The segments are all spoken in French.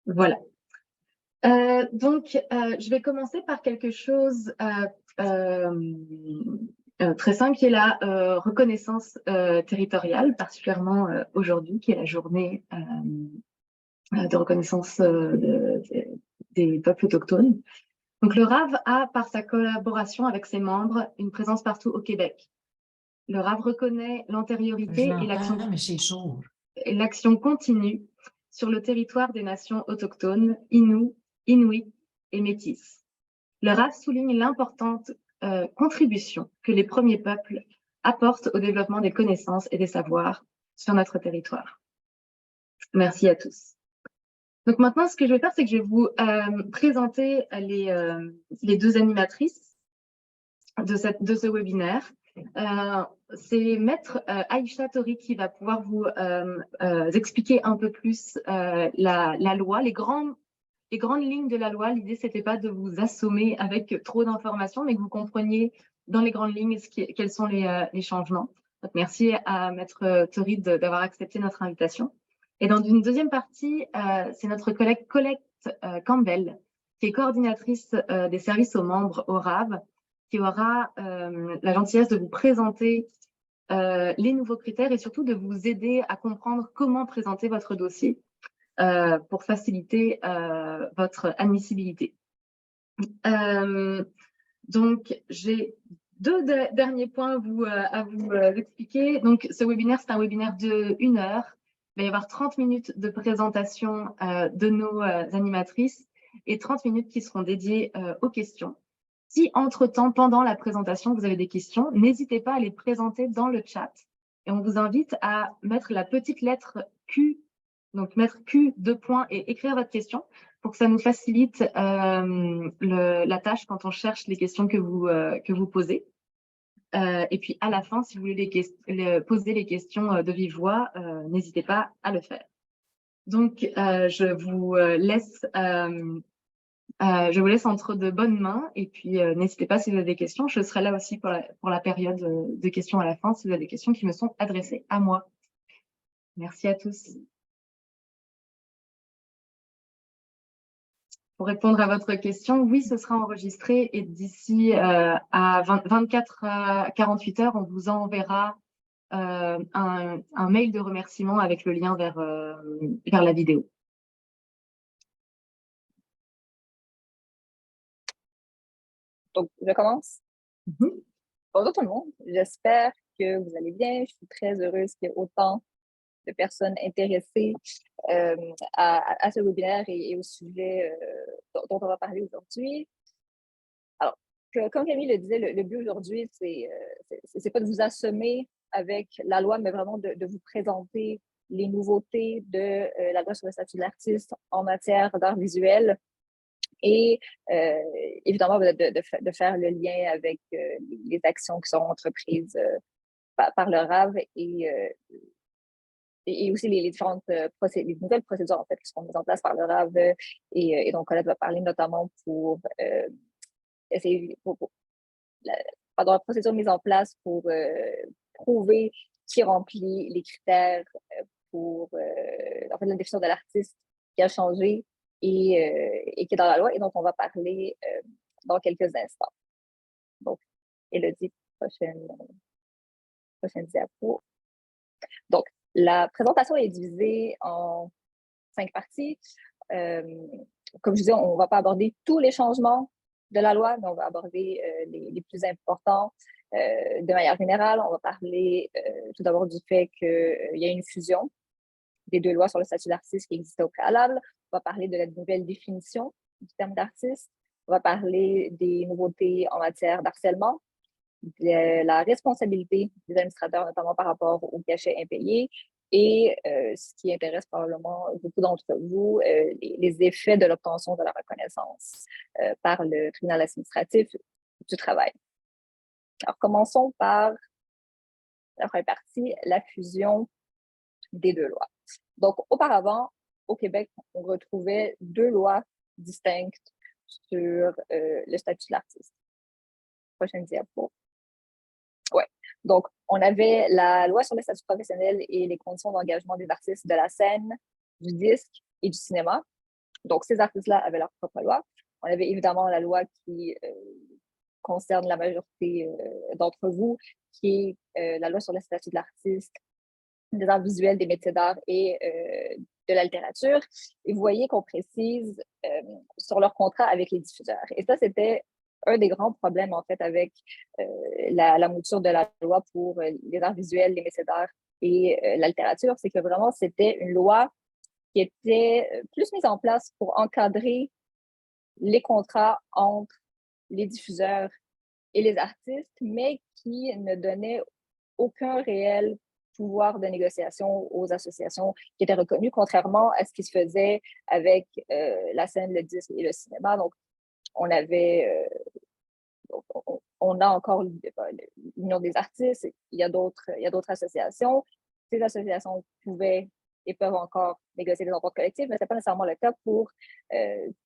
Voilà. Je vais commencer par quelque chose très simple, qui est la reconnaissance territoriale, particulièrement aujourd'hui, qui est la journée de reconnaissance des peuples autochtones. Donc, le RAV a, par sa collaboration avec ses membres, une présence partout au Québec. Le RAV reconnaît l'antériorité et l'action continue sur le territoire des nations autochtones, Inuit et Métis. Le RAV souligne l'importante contribution que les premiers peuples apportent au développement des connaissances et des savoirs sur notre territoire. Merci à tous. Donc maintenant, ce que je vais faire, c'est que je vais vous présenter les deux animatrices de ce webinaire. C'est Maître Aïcha Tori qui va pouvoir vous expliquer un peu plus la loi, les grandes lignes de la loi. L'idée, c'était pas de vous assommer avec trop d'informations, mais que vous compreniez dans les grandes lignes quels sont les changements. Donc, merci à Maître Tori d'avoir accepté notre invitation. Et dans une deuxième partie, c'est notre collègue Colette Campbell, qui est coordinatrice des services aux membres au RAV, qui aura la gentillesse de vous présenter les nouveaux critères et surtout de vous aider à comprendre comment présenter votre dossier pour faciliter votre admissibilité. Donc, j'ai deux derniers points à vous expliquer. Donc, ce webinaire, c'est un webinaire de 1 heure. Il va y avoir 30 minutes de présentation de nos animatrices et 30 minutes qui seront dédiées aux questions. Si, entre-temps, pendant la présentation, vous avez des questions, n'hésitez pas à les présenter dans le chat. Et on vous invite à mettre la petite lettre Q, donc mettre Q, 2 points, et écrire votre question pour que ça nous facilite la tâche quand on cherche les questions que vous posez. Et puis, à la fin, si vous voulez poser les questions de vive voix, n'hésitez pas à le faire. Donc, je vous laisse entre de bonnes mains et puis n'hésitez pas si vous avez des questions. Je serai là aussi pour la période de questions à la fin si vous avez des questions qui me sont adressées à moi. Merci à tous. Pour répondre à votre question, oui, ce sera enregistré et d'ici à 24 à 48 heures, on vous enverra un mail de remerciement avec le lien vers la vidéo. Donc, je commence. Bonjour tout le monde, j'espère que vous allez bien. Je suis très heureuse qu'il y ait autant de personnes intéressées à ce webinaire et au sujet dont on va parler aujourd'hui. Alors, comme Camille le disait, le but aujourd'hui, c'est pas de vous assommer avec la loi, mais vraiment de vous présenter les nouveautés de la loi sur le statut de l'artiste en matière d'art visuel. Et évidemment, de faire le lien avec les actions qui sont entreprises par le RAV et aussi les différentes les nouvelles procédures en fait, qui seront mises en place par le RAV. Et donc, Colette va parler notamment pour essayer, pendant la procédure mise en place pour prouver qui remplit les critères pour en fait, la définition de l'artiste qui a changé et qui est dans la loi et dont on va parler dans quelques instants. Donc, Élodie, prochaine diapo. Donc, la présentation est divisée en 5 parties. Comme je disais, on ne va pas aborder tous les changements de la loi, mais on va aborder les plus importants de manière générale. On va parler tout d'abord du fait qu'il y a une fusion des 2 lois sur le statut d'artiste qui existaient au préalable. On va parler de la nouvelle définition du terme d'artiste. On va parler des nouveautés en matière d'harcèlement, de la responsabilité des administrateurs, notamment par rapport aux cachets impayés, et ce qui intéresse probablement beaucoup d'entre vous, les effets de l'obtention de la reconnaissance par le tribunal administratif du travail. Alors, commençons par la première partie, la fusion des 2 lois. Donc, auparavant, au Québec, on retrouvait 2 lois distinctes sur le statut de l'artiste. Prochaine diapo. Oui. Donc, on avait la loi sur le statut professionnel et les conditions d'engagement des artistes de la scène, du disque et du cinéma. Donc, ces artistes-là avaient leur propre loi. On avait évidemment la loi qui concerne la majorité d'entre vous, qui est la loi sur le statut de l'artiste, des arts visuels, des métiers d'art et de la littérature. Et vous voyez qu'on précise sur leur contrat avec les diffuseurs. Et ça, c'était un des grands problèmes, en fait, avec la mouture de la loi pour les arts visuels, les métiers d'art et la littérature, c'est que vraiment, c'était une loi qui était plus mise en place pour encadrer les contrats entre les diffuseurs et les artistes, mais qui ne donnait aucun réel pouvoir de négociation aux associations qui étaient reconnues, contrairement à ce qui se faisait avec la scène, le disque et le cinéma. Donc, on avait, on a encore l'Union des artistes, il y a d'autres associations. Ces associations pouvaient et peuvent encore négocier des ententes collectives, mais ce n'est pas nécessairement le cas pour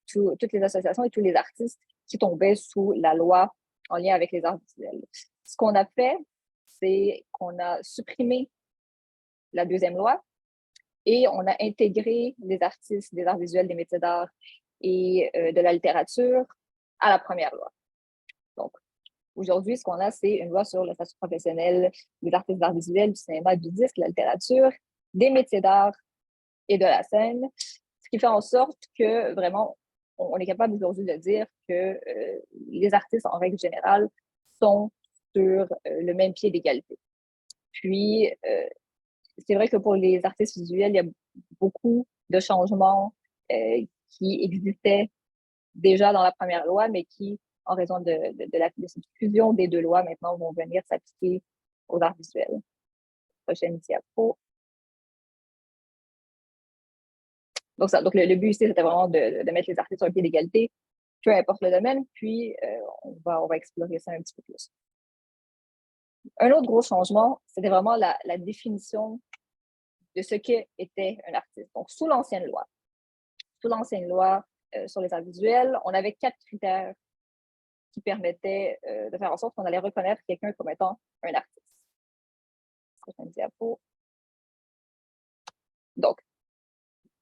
toutes les associations et tous les artistes qui tombaient sous la loi en lien avec les arts visuels. Ce qu'on a fait, c'est qu'on a supprimé la deuxième loi et on a intégré les artistes des arts visuels, des métiers d'art et de la littérature à la première loi. Donc, aujourd'hui, ce qu'on a, c'est une loi sur le statut professionnel des artistes d'art visuel, du cinéma, du disque, de la littérature, des métiers d'art et de la scène, ce qui fait en sorte que vraiment, on est capable aujourd'hui de dire que les artistes, en règle générale, sont sur le même pied d'égalité. Puis, c'est vrai que pour les artistes visuels, il y a beaucoup de changements qui existaient déjà dans la première loi, mais qui, en raison de cette fusion des deux lois, maintenant vont venir s'appliquer aux arts visuels. Prochaine diapo. Donc le but ici, c'était vraiment de mettre les artistes sur un pied d'égalité, peu importe le domaine, puis on va explorer ça un petit peu plus. Un autre gros changement, c'était vraiment la définition de ce qu'était un artiste. Donc, sous l'ancienne loi sur les arts visuels, on avait 4 critères qui permettaient de faire en sorte qu'on allait reconnaître quelqu'un comme étant un artiste. Prochaine diapo. Donc,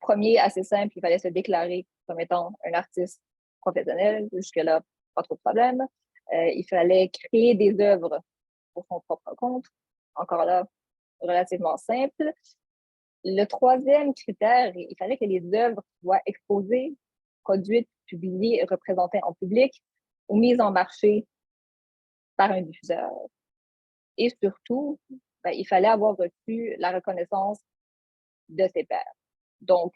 premier, assez simple, il fallait se déclarer comme étant un artiste professionnel. Jusque-là, pas trop de problème. Il fallait créer des œuvres pour son propre compte. Encore là, relativement simple. Le troisième critère, il fallait que les œuvres soient exposées, produites, publiées et représentées en public ou mises en marché par un diffuseur. Et surtout, il fallait avoir reçu la reconnaissance de ses pairs. Donc,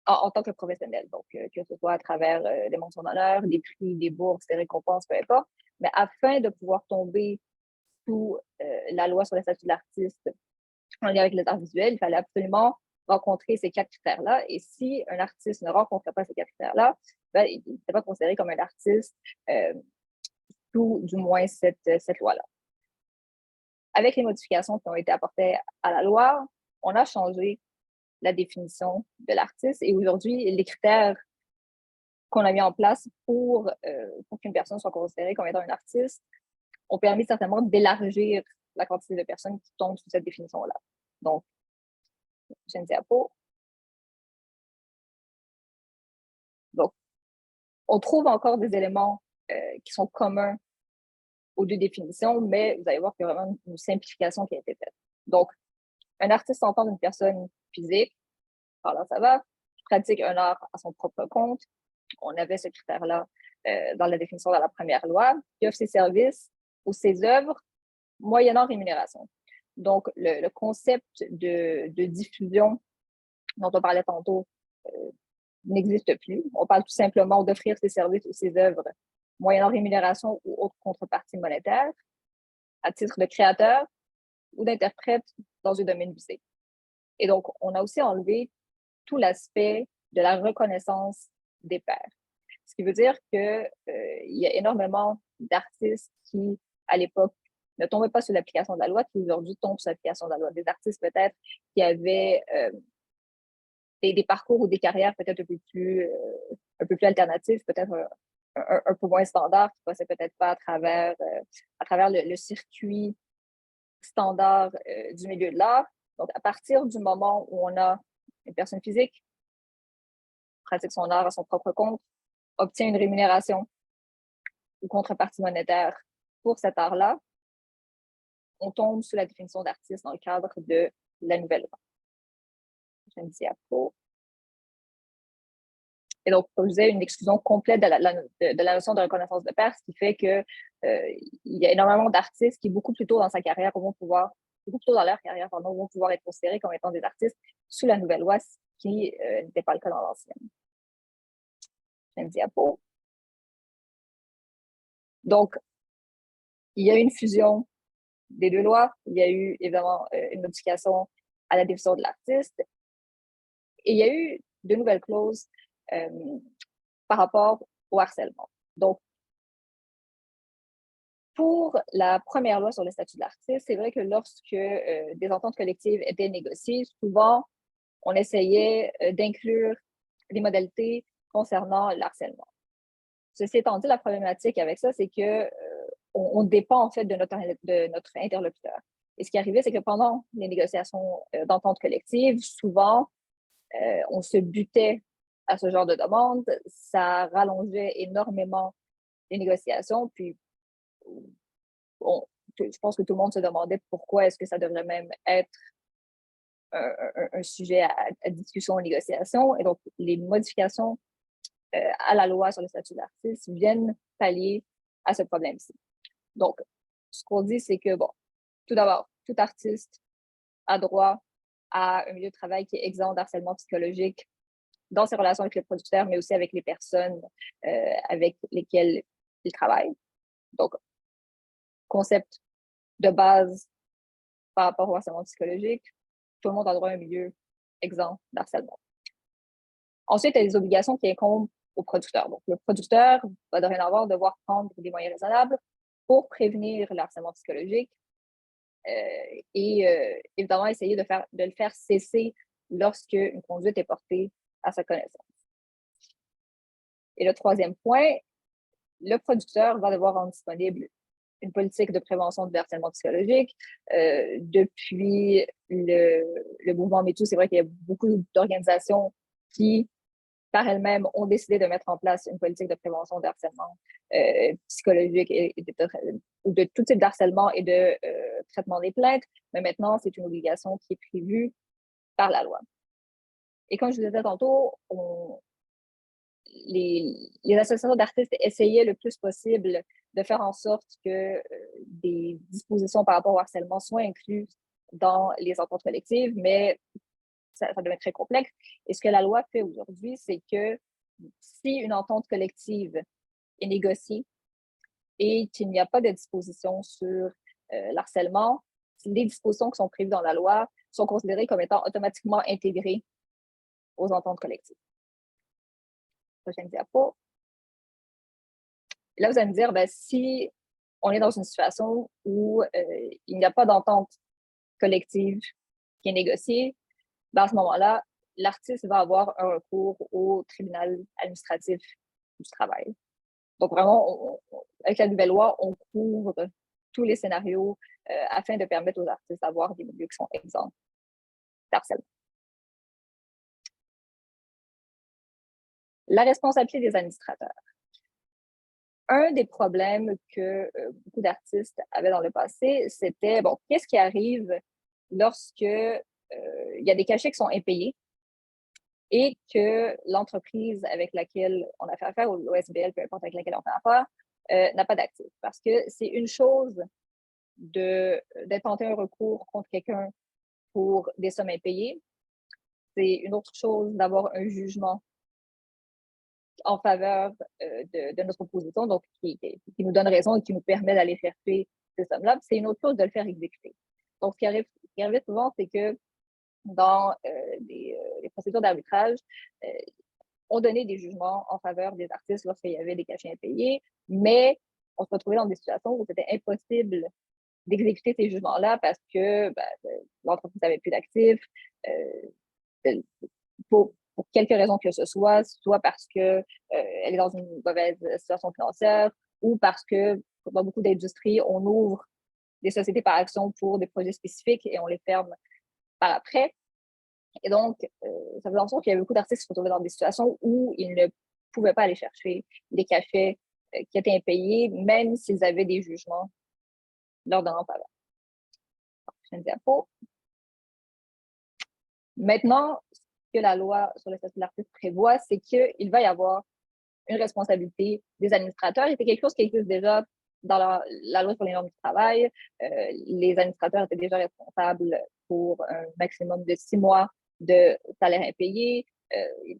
en tant que professionnel, donc que ce soit à travers des mentions d'honneur, des prix, des bourses, des récompenses, peu importe. Mais afin de pouvoir tomber sous la loi sur le statut de l'artiste en lien avec les arts visuels, il fallait absolument rencontrer ces 4 critères-là. Et si un artiste ne rencontrait pas ces 4 critères-là, il n'était pas considéré comme un artiste sous du moins cette loi-là. Avec les modifications qui ont été apportées à la loi, on a changé la définition de l'artiste. Et aujourd'hui, les critères qu'on a mis en place pour qu'une personne soit considérée comme étant un artiste ont permis certainement d'élargir la quantité de personnes qui tombent sous cette définition-là. Donc, prochaine diapo. Donc, on trouve encore des éléments qui sont communs aux deux définitions, mais vous allez voir qu'il y a vraiment une simplification qui a été faite. Donc, un artiste s'entend d'une personne physique, par là ça va, pratique un art à son propre compte. On avait ce critère-là dans la définition de la première loi, qui offre ses services ou ses œuvres moyennant rémunération. Donc, le concept de diffusion dont on parlait tantôt n'existe plus. On parle tout simplement d'offrir ses services ou ses œuvres moyennant rémunération ou autre contrepartie monétaire à titre de créateur ou d'interprète dans un domaine visé. Et donc, on a aussi enlevé tout l'aspect de la reconnaissance des pairs. Ce qui veut dire qu'il y a énormément d'artistes qui, à l'époque, ne tombaient pas sous l'application de la loi, qui aujourd'hui tombent sous l'application de la loi. Des artistes peut-être qui avaient des parcours ou des carrières peut-être un peu plus alternatifs, peut-être un peu moins standards, qui passaient peut-être pas à travers le circuit standard du milieu de l'art. Donc, à partir du moment où on a une personne physique pratique son art à son propre compte, obtient une rémunération ou contrepartie monétaire pour cet art-là, on tombe sous la définition d'artiste dans le cadre de la nouvelle loi. Prochaine diapo. Et donc, comme je disais, une exclusion complète de la notion de reconnaissance de pair, ce qui fait que il y a énormément d'artistes qui, beaucoup plus tôt dans sa carrière, beaucoup plus tôt dans leur carrière, vont pouvoir être considérés comme étant des artistes sous la nouvelle loi, ce qui n'était pas le cas dans l'ancienne. Prochaine diapo. Donc, il y a eu une fusion des deux lois. Il y a eu évidemment une modification à la définition de l'artiste. Et il y a eu de nouvelles clauses par rapport au harcèlement. Donc, pour la première loi sur le statut de l'artiste, c'est vrai que lorsque des ententes collectives étaient négociées, souvent, on essayait d'inclure des modalités concernant le harcèlement. Ceci étant dit, la problématique avec ça, c'est que on dépend en fait de notre interlocuteur. Et ce qui arrivait, c'est que pendant les négociations d'entente collective, souvent, on se butait à ce genre de demande. Ça rallongeait énormément les négociations. Puis, je pense que tout le monde se demandait pourquoi est-ce que ça devrait même être un sujet à discussion, en négociation. Et donc, les modifications à la loi sur le statut d'artiste viennent pallier à ce problème-ci. Donc, ce qu'on dit, c'est que, bon, tout d'abord, tout artiste a droit à un milieu de travail qui est exempt d'harcèlement psychologique dans ses relations avec le producteur, mais aussi avec les personnes avec lesquelles il travaille. Donc, concept de base par rapport au harcèlement psychologique, tout le monde a droit à un milieu exempt d'harcèlement. Ensuite, il y a des obligations qui incombent au producteur. Donc, le producteur va dorénavant devoir prendre des moyens raisonnables pour prévenir le harcèlement psychologique et évidemment essayer de le faire cesser lorsque une conduite est portée à sa connaissance. Et le troisième point, le producteur va devoir rendre disponible une politique de prévention du harcèlement psychologique. Depuis le mouvement MeToo, c'est vrai qu'il y a beaucoup d'organisations qui, par elles-mêmes, ont décidé de mettre en place une politique de prévention de harcèlement psychologique ou de tout type d'harcèlement et de traitement des plaintes. Mais maintenant, c'est une obligation qui est prévue par la loi. Et comme je vous disais tantôt, les associations d'artistes essayaient le plus possible de faire en sorte que des dispositions par rapport au harcèlement soient incluses dans les ententes collectives, mais ça devient très complexe. Et ce que la loi fait aujourd'hui, c'est que si une entente collective est négociée et qu'il n'y a pas de disposition sur l'harcèlement, les dispositions qui sont prévues dans la loi sont considérées comme étant automatiquement intégrées aux ententes collectives. Prochaine diapo. Là, vous allez me dire, ben, si on est dans une situation où il n'y a pas d'entente collective qui est négociée, ben, à ce moment-là, l'artiste va avoir un recours au tribunal administratif du travail. Donc, vraiment, avec la nouvelle loi, on couvre tous les scénarios afin de permettre aux artistes d'avoir des milieux qui sont exempts d'harcèlement. La responsabilité des administrateurs. Un des problèmes que beaucoup d'artistes avaient dans le passé, c'était, bon, qu'est-ce qui arrive lorsque il y a des cachets qui sont impayés et que l'entreprise avec laquelle on a fait affaire, ou l'OSBL, peu importe avec laquelle on fait affaire, n'a pas d'actifs. Parce que c'est une chose d'intenter un recours contre quelqu'un pour des sommes impayées. C'est une autre chose d'avoir un jugement en faveur de notre opposition, donc qui nous donne raison et qui nous permet d'aller chercher ces sommes-là. C'est une autre chose de le faire exécuter. Donc, ce qui arrive souvent, c'est que dans les procédures d'arbitrage, on donnait des jugements en faveur des artistes lorsqu'il y avait des cachets impayés, mais on se retrouvait dans des situations où c'était impossible d'exécuter ces jugements-là parce que l'entreprise n'avait plus d'actifs, pour quelque raison que ce soit parce qu'elle est dans une mauvaise situation financière ou parce que dans beaucoup d'industries, on ouvre des sociétés par action pour des projets spécifiques et on les ferme par après. Et donc, ça faisait en sorte qu'il y avait beaucoup d'artistes qui se retrouvaient dans des situations où ils ne pouvaient pas aller chercher des cachets qui étaient impayés, même s'ils avaient des jugements leur donnant faveur. Prochaine diapo. Maintenant, ce que la loi sur le statut de l'artiste prévoit, c'est qu'il va y avoir une responsabilité des administrateurs, et c'est quelque chose qui existe déjà dans la loi sur les normes du travail. Les administrateurs étaient déjà responsables pour un maximum de 6 mois de salaire impayé.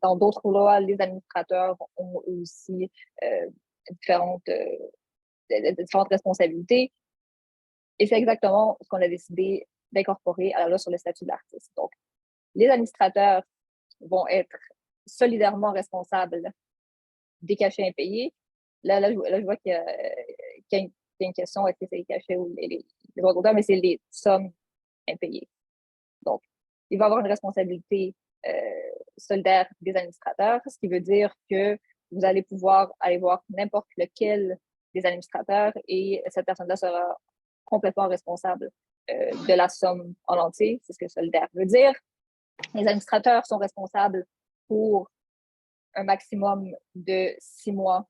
Dans d'autres lois, les administrateurs ont aussi différentes responsabilités. Et c'est exactement ce qu'on a décidé d'incorporer à la loi sur le statut de l'artiste. Donc, les administrateurs vont être solidairement responsables des cachets impayés. Là, je vois qu'il y a une question, est-ce que c'est les cachets ou les droits d'auteur, mais c'est les sommes impayées. Donc, il va y avoir une responsabilité solidaire des administrateurs, ce qui veut dire que vous allez pouvoir aller voir n'importe lequel des administrateurs et cette personne-là sera complètement responsable de la somme en entier. C'est ce que solidaire veut dire. Les administrateurs sont responsables pour un maximum de 6 mois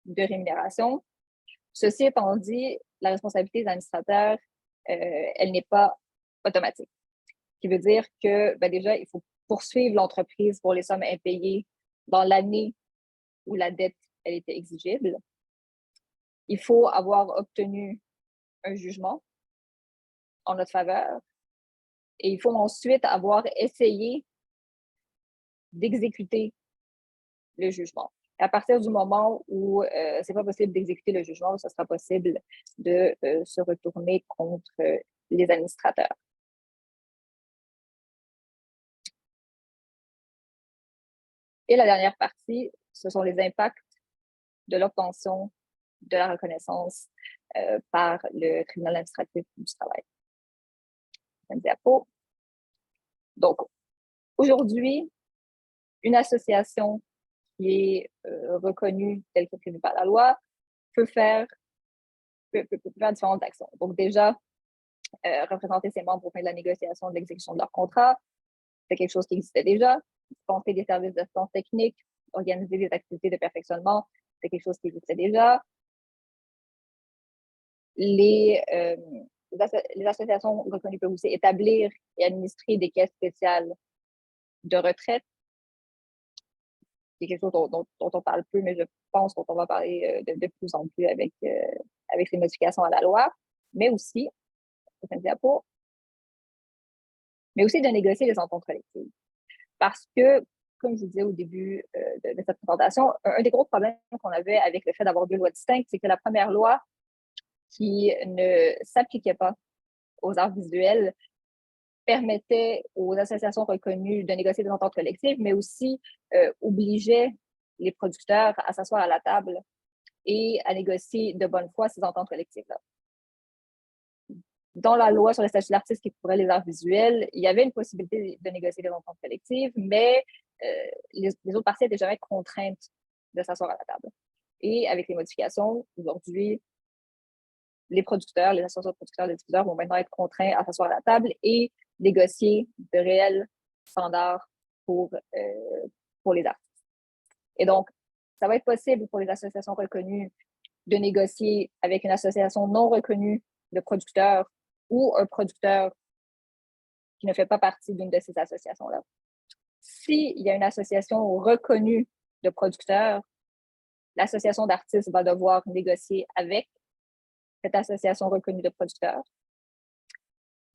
de rémunération. Ceci étant dit, la responsabilité des administrateurs, elle n'est pas automatique. Ce qui veut dire que déjà, il faut poursuivre l'entreprise pour les sommes impayées dans l'année où la dette elle était exigible. Il faut avoir obtenu un jugement en notre faveur et il faut ensuite avoir essayé d'exécuter le jugement. À partir du moment où ce n'est pas possible d'exécuter le jugement, ce sera possible de se retourner contre les administrateurs. Et la dernière partie, ce sont les impacts de l'obtention de la reconnaissance par le tribunal administratif du travail. Diapo. Donc, aujourd'hui, une association qui est reconnue telle que prévue par la loi peut faire différentes actions. Donc, déjà, représenter ses membres au fin de la négociation de l'exécution de leur contrat, c'est quelque chose qui existait déjà. Dispenser des services d'assistance technique, organiser des activités de perfectionnement, c'est quelque chose qui existait déjà. Les associations reconnues peuvent aussi établir et administrer des caisses spéciales de retraite. C'est quelque chose dont on parle peu, mais je pense qu'on va parler de plus en plus avec ces modifications à la loi, mais aussi, mais aussi de négocier les ententes collectives. Parce que, comme je vous disais au début de cette présentation, un des gros problèmes qu'on avait avec le fait d'avoir deux lois distinctes, c'est que la première loi qui ne s'appliquait pas aux arts visuels permettait aux associations reconnues de négocier des ententes collectives, mais aussi obligeait les producteurs à s'asseoir à la table et à négocier de bonne foi ces ententes collectives-là. Dans la loi sur le statut de l'artiste qui couvrait les arts visuels, il y avait une possibilité de négocier des ententes collectives, mais les autres parties étaient jamais contraintes de s'asseoir à la table. Et avec les modifications, aujourd'hui, les producteurs, les associations de producteurs, les diffuseurs vont maintenant être contraints à s'asseoir à la table et négocier de réels standards pour les artistes. Et donc, ça va être possible pour les associations reconnues de négocier avec une association non reconnue de producteurs ou un producteur qui ne fait pas partie d'une de ces associations-là. S'il y a une association reconnue de producteurs, l'association d'artistes va devoir négocier avec cette association reconnue de producteurs.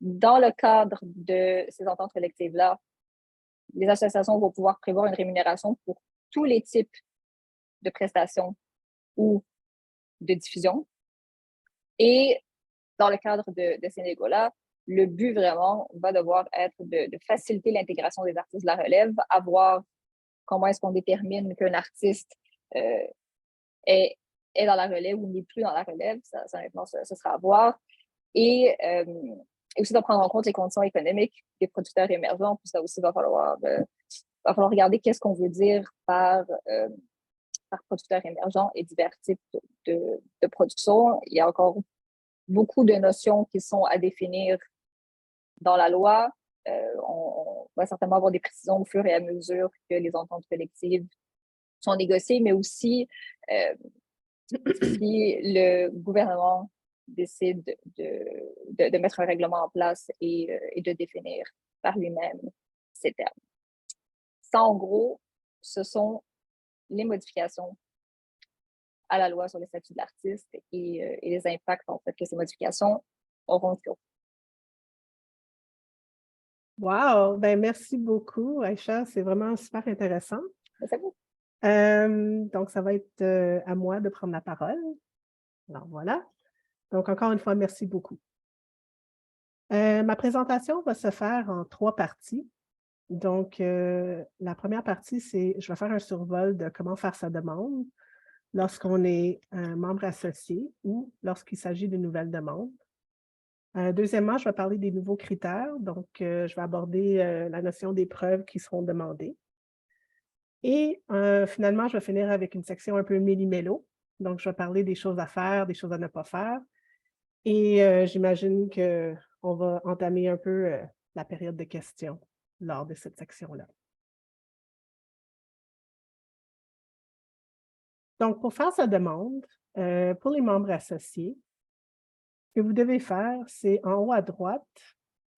Dans le cadre de ces ententes collectives-là, les associations vont pouvoir prévoir une rémunération pour tous les types de prestations ou de diffusion. Et dans le cadre de ces négos-là, le but vraiment va devoir être de faciliter l'intégration des artistes de la relève, à voir comment est-ce qu'on détermine qu'un artiste est dans la relève ou n'est plus dans la relève, ça honnêtement, ce sera à voir. Et aussi de prendre en compte les conditions économiques des producteurs émergents, puis ça aussi va falloir regarder qu'est-ce qu'on veut dire par producteur émergent et divers types de production. Il y a encore beaucoup de notions qui sont à définir dans la loi. On va certainement avoir des précisions au fur et à mesure que les ententes collectives sont négociées, mais aussi si le gouvernement décide de mettre un règlement en place et de définir par lui-même ces termes. Ça, en gros, ce sont les modifications à la loi sur le statut de l'artiste et les impacts en fait, que ces modifications auront sur. Wow! Ben, merci beaucoup, Aïcha. C'est vraiment super intéressant. C'est vous. Donc, ça va être à moi de prendre la parole. Alors, voilà. Donc, encore une fois, merci beaucoup. Ma présentation va se faire en 3 parties. Donc, la première partie, c'est je vais faire un survol de comment faire sa demande lorsqu'on est un membre associé ou lorsqu'il s'agit d'une nouvelle demande. Deuxièmement, je vais parler des nouveaux critères. Donc, je vais aborder la notion des preuves qui seront demandées. Et finalement, je vais finir avec une section un peu méli-mélo. Donc, je vais parler des choses à faire, des choses à ne pas faire. Et j'imagine qu'on va entamer un peu la période de questions lors de cette section-là. Donc, pour faire sa demande, pour les membres associés, ce que vous devez faire, c'est en haut à droite,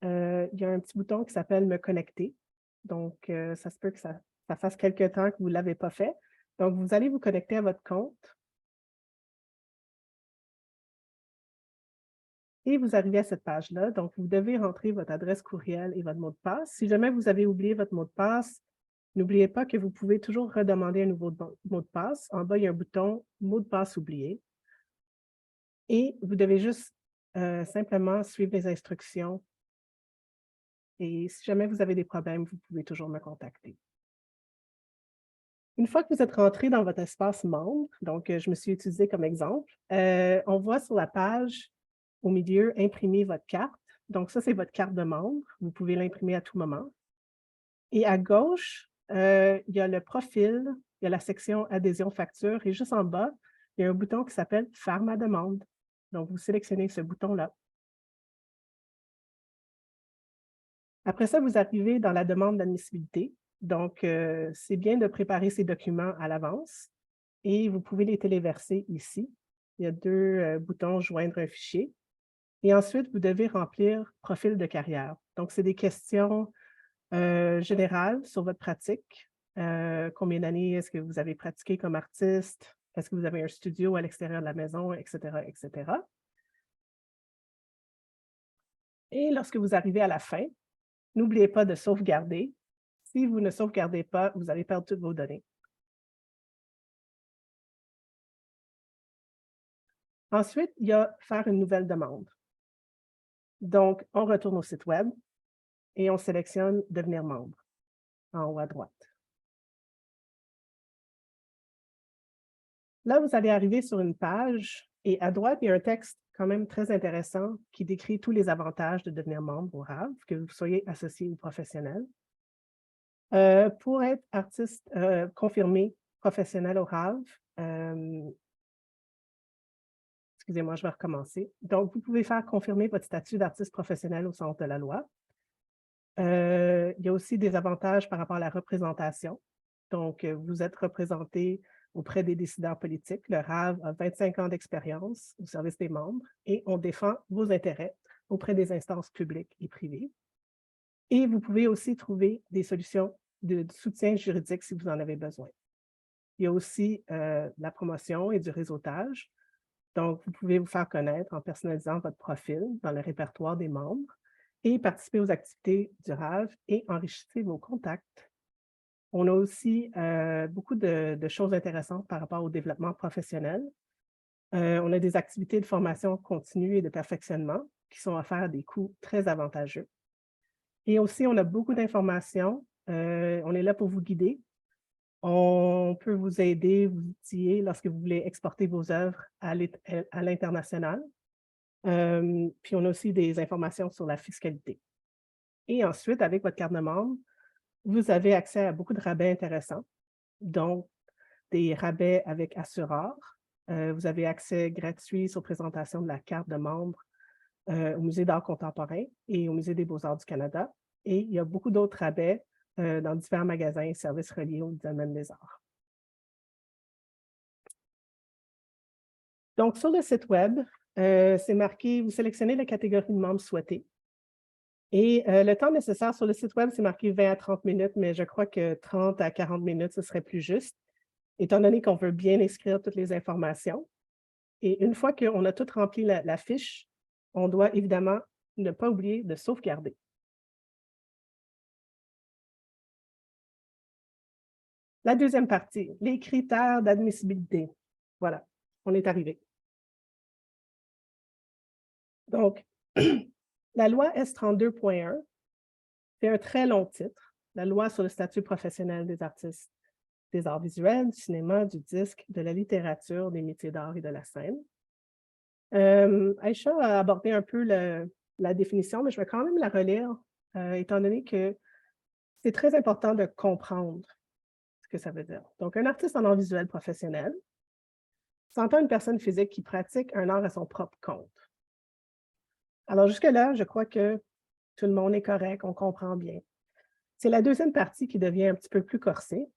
il y a un petit bouton qui s'appelle « Me connecter ». Donc, ça se peut que ça fasse quelque temps que vous ne l'avez pas fait. Donc, vous allez vous connecter à votre compte. Et vous arrivez à cette page-là. Donc, vous devez rentrer votre adresse courriel et votre mot de passe. Si jamais vous avez oublié votre mot de passe, n'oubliez pas que vous pouvez toujours redemander un nouveau mot de passe. En bas, il y a un bouton « Mot de passe oublié ». Et vous devez juste simplement suivre les instructions. Et si jamais vous avez des problèmes, vous pouvez toujours me contacter. Une fois que vous êtes rentré dans votre espace membre, donc je me suis utilisé comme exemple, on voit sur la page au milieu « Imprimer votre carte ». Donc ça, c'est votre carte de membre. Vous pouvez l'imprimer à tout moment. Et à gauche, il y a le profil, il y a la section « Adhésion facture » et juste en bas, il y a un bouton qui s'appelle « Faire ma demande ». Donc, vous sélectionnez ce bouton-là. Après ça, vous arrivez dans la demande d'admissibilité. Donc, c'est bien de préparer ces documents à l'avance et vous pouvez les téléverser ici. Il y a 2 boutons « Joindre un fichier ». Et ensuite, vous devez remplir « Profil de carrière ». Donc, c'est des questions générales sur votre pratique. Combien d'années est-ce que vous avez pratiqué comme artiste? Est-ce que vous avez un studio à l'extérieur de la maison, etc., etc. Et lorsque vous arrivez à la fin, n'oubliez pas de sauvegarder. Si vous ne sauvegardez pas, vous allez perdre toutes vos données. Ensuite, il y a « Faire une nouvelle demande ». Donc, on retourne au site Web et on sélectionne « Devenir membre » en haut à droite. Là, vous allez arriver sur une page et à droite, il y a un texte quand même très intéressant qui décrit tous les avantages de devenir membre au RAV, que vous soyez associé ou professionnel. Pour être artiste confirmé professionnel au RAV, excusez-moi, je vais recommencer. Donc, vous pouvez faire confirmer votre statut d'artiste professionnel au sens de la loi. Il y a aussi des avantages par rapport à la représentation. Donc, vous êtes représenté auprès des décideurs politiques. Le RAV a 25 ans d'expérience au service des membres et on défend vos intérêts auprès des instances publiques et privées. Et vous pouvez aussi trouver des solutions de soutien juridique si vous en avez besoin. Il y a aussi la promotion et du réseautage. Donc, vous pouvez vous faire connaître en personnalisant votre profil dans le répertoire des membres et participer aux activités du RAV et enrichir vos contacts. On a aussi beaucoup de choses intéressantes par rapport au développement professionnel. On a des activités de formation continue et de perfectionnement qui sont offertes à des coûts très avantageux. Et aussi, on a beaucoup d'informations. On est là pour vous guider. On peut vous aider, vous outiller lorsque vous voulez exporter vos œuvres à l'international. Puis on a aussi des informations sur la fiscalité. Et ensuite, avec votre carte de membre, vous avez accès à beaucoup de rabais intéressants, donc des rabais avec Assureur. Vous avez accès gratuit sur présentation de la carte de membre au Musée d'art contemporain et au Musée des beaux-arts du Canada. et il y a beaucoup d'autres rabais dans différents magasins et services reliés au domaine des arts. Donc, sur le site Web, c'est marqué, vous sélectionnez la catégorie de membres souhaitée. Et le temps nécessaire sur le site Web, c'est marqué 20 à 30 minutes, mais je crois que 30 à 40 minutes, ce serait plus juste, étant donné qu'on veut bien inscrire toutes les informations. Et une fois qu'on a tout rempli la fiche, on doit évidemment ne pas oublier de sauvegarder. La deuxième partie, les critères d'admissibilité. Voilà, on est arrivé. Donc, la loi S32.1, c'est un très long titre, la loi sur le statut professionnel des artistes des arts visuels, du cinéma, du disque, de la littérature, des métiers d'art et de la scène. Aïcha a abordé un peu la définition, mais je vais quand même la relire, étant donné que c'est très important de comprendre ce que ça veut dire. Donc, un artiste en art visuel professionnel s'entend une personne physique qui pratique un art à son propre compte. Alors, jusque-là, je crois que tout le monde est correct, on comprend bien. C'est la deuxième partie qui devient un petit peu plus corsée.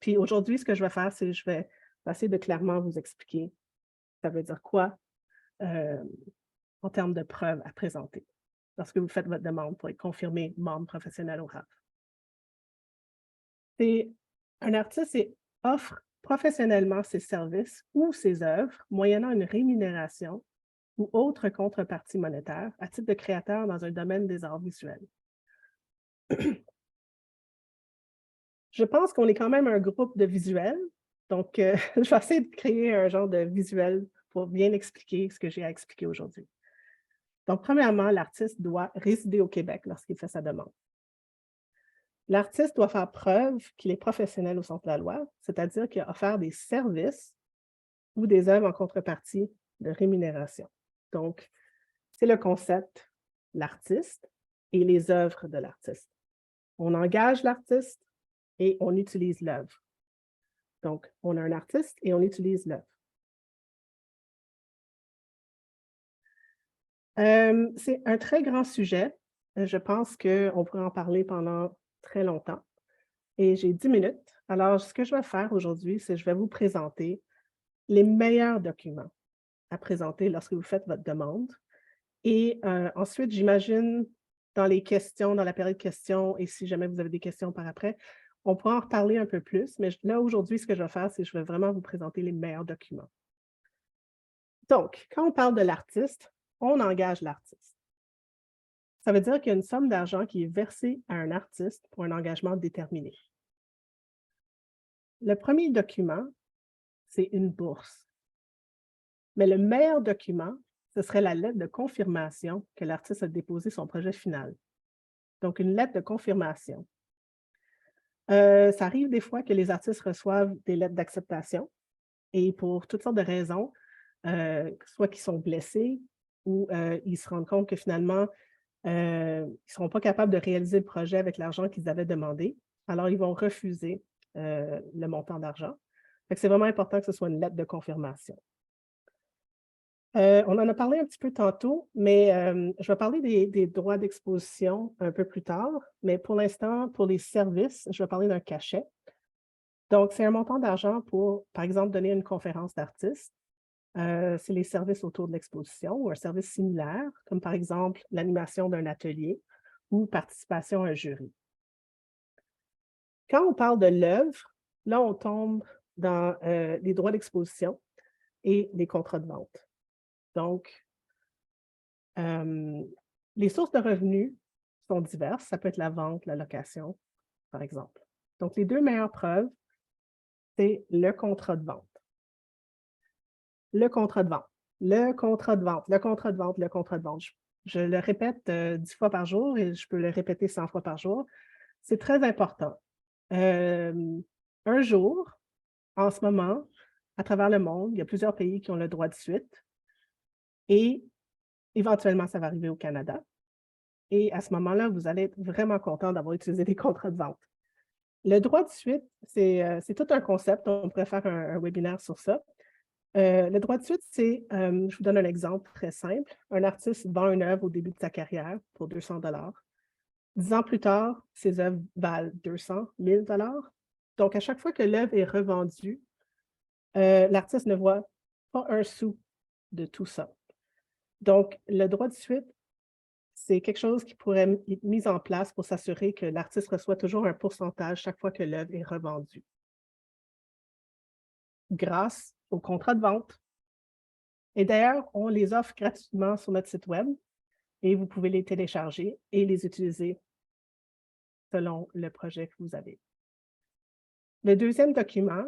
Puis aujourd'hui, ce que je vais faire, c'est que je vais essayer de clairement vous expliquer ça veut dire quoi en termes de preuves à présenter lorsque vous faites votre demande pour être confirmé membre professionnel au RAF. Un artiste offre professionnellement ses services ou ses œuvres moyennant une rémunération ou autre contrepartie monétaire à titre de créateur dans un domaine des arts visuels. Je pense qu'on est quand même un groupe de visuels, donc je vais essayer de créer un genre de visuel pour bien expliquer ce que j'ai à expliquer aujourd'hui. Donc, premièrement, l'artiste doit résider au Québec lorsqu'il fait sa demande. L'artiste doit faire preuve qu'il est professionnel au sens de la loi, c'est-à-dire qu'il a offert des services ou des œuvres en contrepartie de rémunération. Donc, c'est le concept, l'artiste et les œuvres de l'artiste. On engage l'artiste et on utilise l'œuvre. Donc, on a un artiste et on utilise l'œuvre. C'est un très grand sujet. Je pense qu'on pourrait en parler pendant très longtemps. Et j'ai 10 minutes. Alors, ce que je vais faire aujourd'hui, c'est que je vais vous présenter les meilleurs documents à présenter lorsque vous faites votre demande. Et ensuite, j'imagine, dans les questions, dans la période questions, et si jamais vous avez des questions par après, on pourra en reparler un peu plus. Mais là, aujourd'hui, ce que je vais faire, c'est que je vais vraiment vous présenter les meilleurs documents. Donc, quand on parle de l'artiste, on engage l'artiste. Ça veut dire qu'il y a une somme d'argent qui est versée à un artiste pour un engagement déterminé. Le premier document, c'est une bourse. Mais le meilleur document, ce serait la lettre de confirmation que l'artiste a déposé son projet final. Donc, une lettre de confirmation. Ça arrive des fois que les artistes reçoivent des lettres d'acceptation et pour toutes sortes de raisons, soit qu'ils sont blessés ou ils se rendent compte que finalement, ils ne seront pas capables de réaliser le projet avec l'argent qu'ils avaient demandé. Alors, ils vont refuser le montant d'argent. C'est vraiment important que ce soit une lettre de confirmation. On en a parlé un petit peu tantôt, mais je vais parler des droits d'exposition un peu plus tard. Mais pour l'instant, pour les services, je vais parler d'un cachet. Donc, c'est un montant d'argent pour, par exemple, donner une conférence d'artistes. C'est les services autour de l'exposition ou un service similaire, comme par exemple l'animation d'un atelier ou participation à un jury. Quand on parle de l'œuvre, là, on tombe dans les droits d'exposition et les contrats de vente. Donc, les sources de revenus sont diverses. Ça peut être la vente, la location, par exemple. Donc, les deux meilleures preuves, c'est le contrat de vente. Le contrat de vente, le contrat de vente, le contrat de vente, le contrat de vente. Je le répète 10 fois par jour et je peux le répéter 100 fois par jour. C'est très important. Un jour, en ce moment, à travers le monde, il y a plusieurs pays qui ont le droit de suite et éventuellement, ça va arriver au Canada. Et à ce moment-là, vous allez être vraiment content d'avoir utilisé des contrats de vente. Le droit de suite, c'est tout un concept. On pourrait faire un webinaire sur ça. Le droit de suite, c'est, je vous donne un exemple très simple. Un artiste vend une œuvre au début de sa carrière pour 200 $. 10 ans plus tard, ces œuvres valent 200 000 $. Donc, à chaque fois que l'œuvre est revendue, l'artiste ne voit pas un sou de tout ça. Donc, le droit de suite, c'est quelque chose qui pourrait être mis en place pour s'assurer que l'artiste reçoit toujours un pourcentage chaque fois que l'œuvre est revendue. Grâce au contrat de vente. Et d'ailleurs, on les offre gratuitement sur notre site web et vous pouvez les télécharger et les utiliser selon le projet que vous avez. Le deuxième document,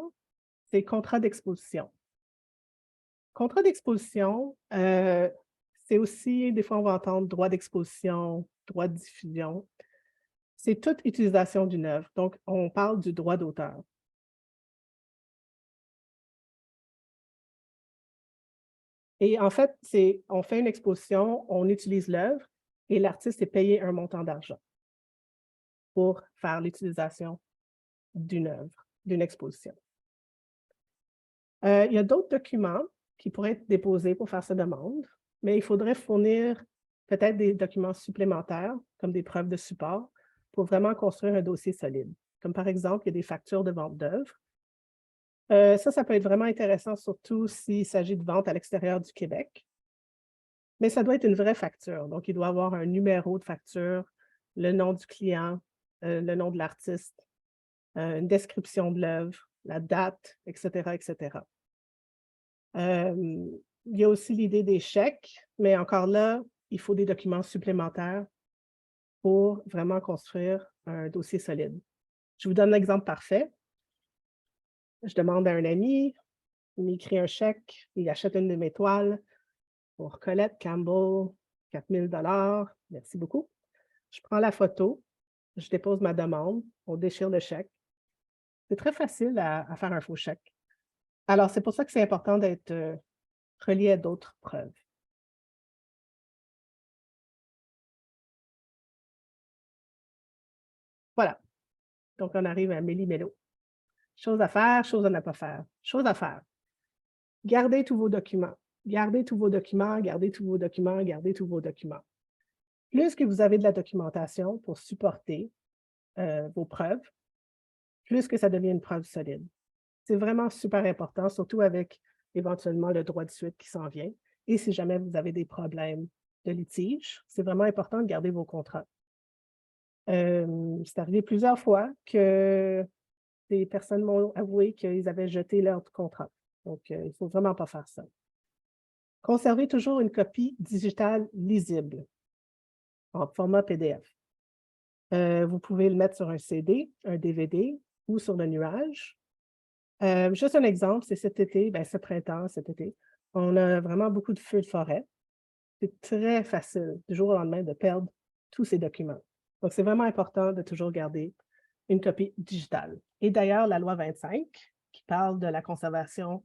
c'est contrat d'exposition. Contrat d'exposition, c'est aussi, des fois, on va entendre droit d'exposition, droit de diffusion. C'est toute utilisation d'une œuvre. Donc, on parle du droit d'auteur. Et en fait, on fait une exposition, on utilise l'œuvre et l'artiste est payé un montant d'argent pour faire l'utilisation d'une œuvre, d'une exposition. Il y a d'autres documents qui pourraient être déposés pour faire cette demande, mais il faudrait fournir peut-être des documents supplémentaires, comme des preuves de support, pour vraiment construire un dossier solide. Comme par exemple, il y a des factures de vente d'œuvres. Ça peut être vraiment intéressant, surtout s'il s'agit de vente à l'extérieur du Québec. Mais ça doit être une vraie facture. Donc, il doit avoir un numéro de facture, le nom du client, le nom de l'artiste, une description de l'œuvre, la date, etc., etc. Il y a aussi l'idée des chèques, mais encore là, il faut des documents supplémentaires pour vraiment construire un dossier solide. Je vous donne l'exemple parfait. Je demande à un ami, il m'écrit un chèque, il achète une de mes toiles pour Colette Campbell, 4 000 $. Merci beaucoup. Je prends la photo, je dépose ma demande, on déchire le chèque. C'est très facile à faire un faux chèque. Alors, c'est pour ça que c'est important d'être relié à d'autres preuves. Voilà. Donc, on arrive à méli-mélo. Chose à faire, chose à ne pas faire. Chose à faire. Gardez tous vos documents. Gardez tous vos documents, gardez tous vos documents, gardez tous vos documents. Plus que vous avez de la documentation pour supporter vos preuves, plus que ça devient une preuve solide. C'est vraiment super important, surtout avec éventuellement le droit de suite qui s'en vient. Et si jamais vous avez des problèmes de litige, c'est vraiment important de garder vos contrats. C'est arrivé plusieurs fois que des personnes m'ont avoué qu'ils avaient jeté leur contrat. Donc, il ne faut vraiment pas faire ça. Conservez toujours une copie digitale lisible en format PDF. Vous pouvez le mettre sur un CD, un DVD ou sur le nuage. Juste un exemple, c'est cet été, ce printemps, cet été, on a vraiment beaucoup de feux de forêt. C'est très facile, du jour au lendemain, de perdre tous ces documents. Donc, c'est vraiment important de toujours garder une copie digitale. Et d'ailleurs, la loi 25, qui parle de la conservation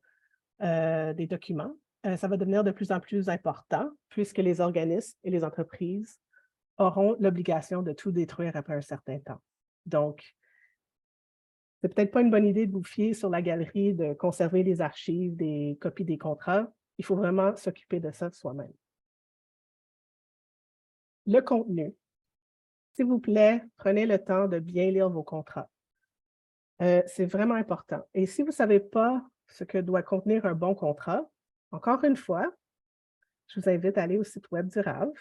des documents, ça va devenir de plus en plus important puisque les organismes et les entreprises auront l'obligation de tout détruire après un certain temps. Donc, c'est peut-être pas une bonne idée de vous fier sur la galerie, de conserver les archives, des copies des contrats. Il faut vraiment s'occuper de ça soi-même. Le contenu. S'il vous plaît, prenez le temps de bien lire vos contrats. C'est vraiment important. Et si vous ne savez pas ce que doit contenir un bon contrat, encore une fois, je vous invite à aller au site web du RAV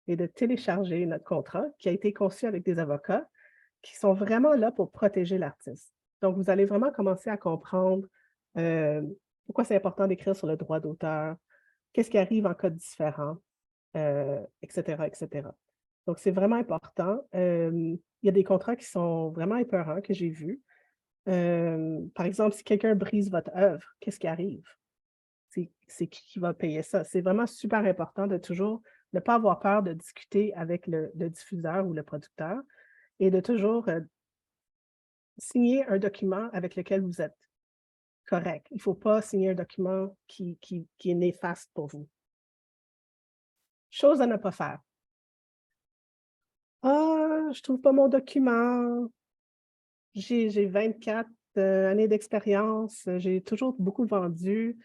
et de télécharger notre contrat qui a été conçu avec des avocats qui sont vraiment là pour protéger l'artiste. Donc, vous allez vraiment commencer à comprendre pourquoi c'est important d'écrire sur le droit d'auteur, qu'est-ce qui arrive en cas différent, etc., etc. Donc, c'est vraiment important. Il y a des contrats qui sont vraiment épeurants que j'ai vus. Par exemple, si quelqu'un brise votre œuvre, qu'est-ce qui arrive? C'est qui va payer ça? C'est vraiment super important de toujours ne pas avoir peur de discuter avec le diffuseur ou le producteur et de toujours signer un document avec lequel vous êtes correct. Il ne faut pas signer un document qui est néfaste pour vous. Chose à ne pas faire. Ah, je ne trouve pas mon document. J'ai 24 années d'expérience. J'ai toujours beaucoup vendu.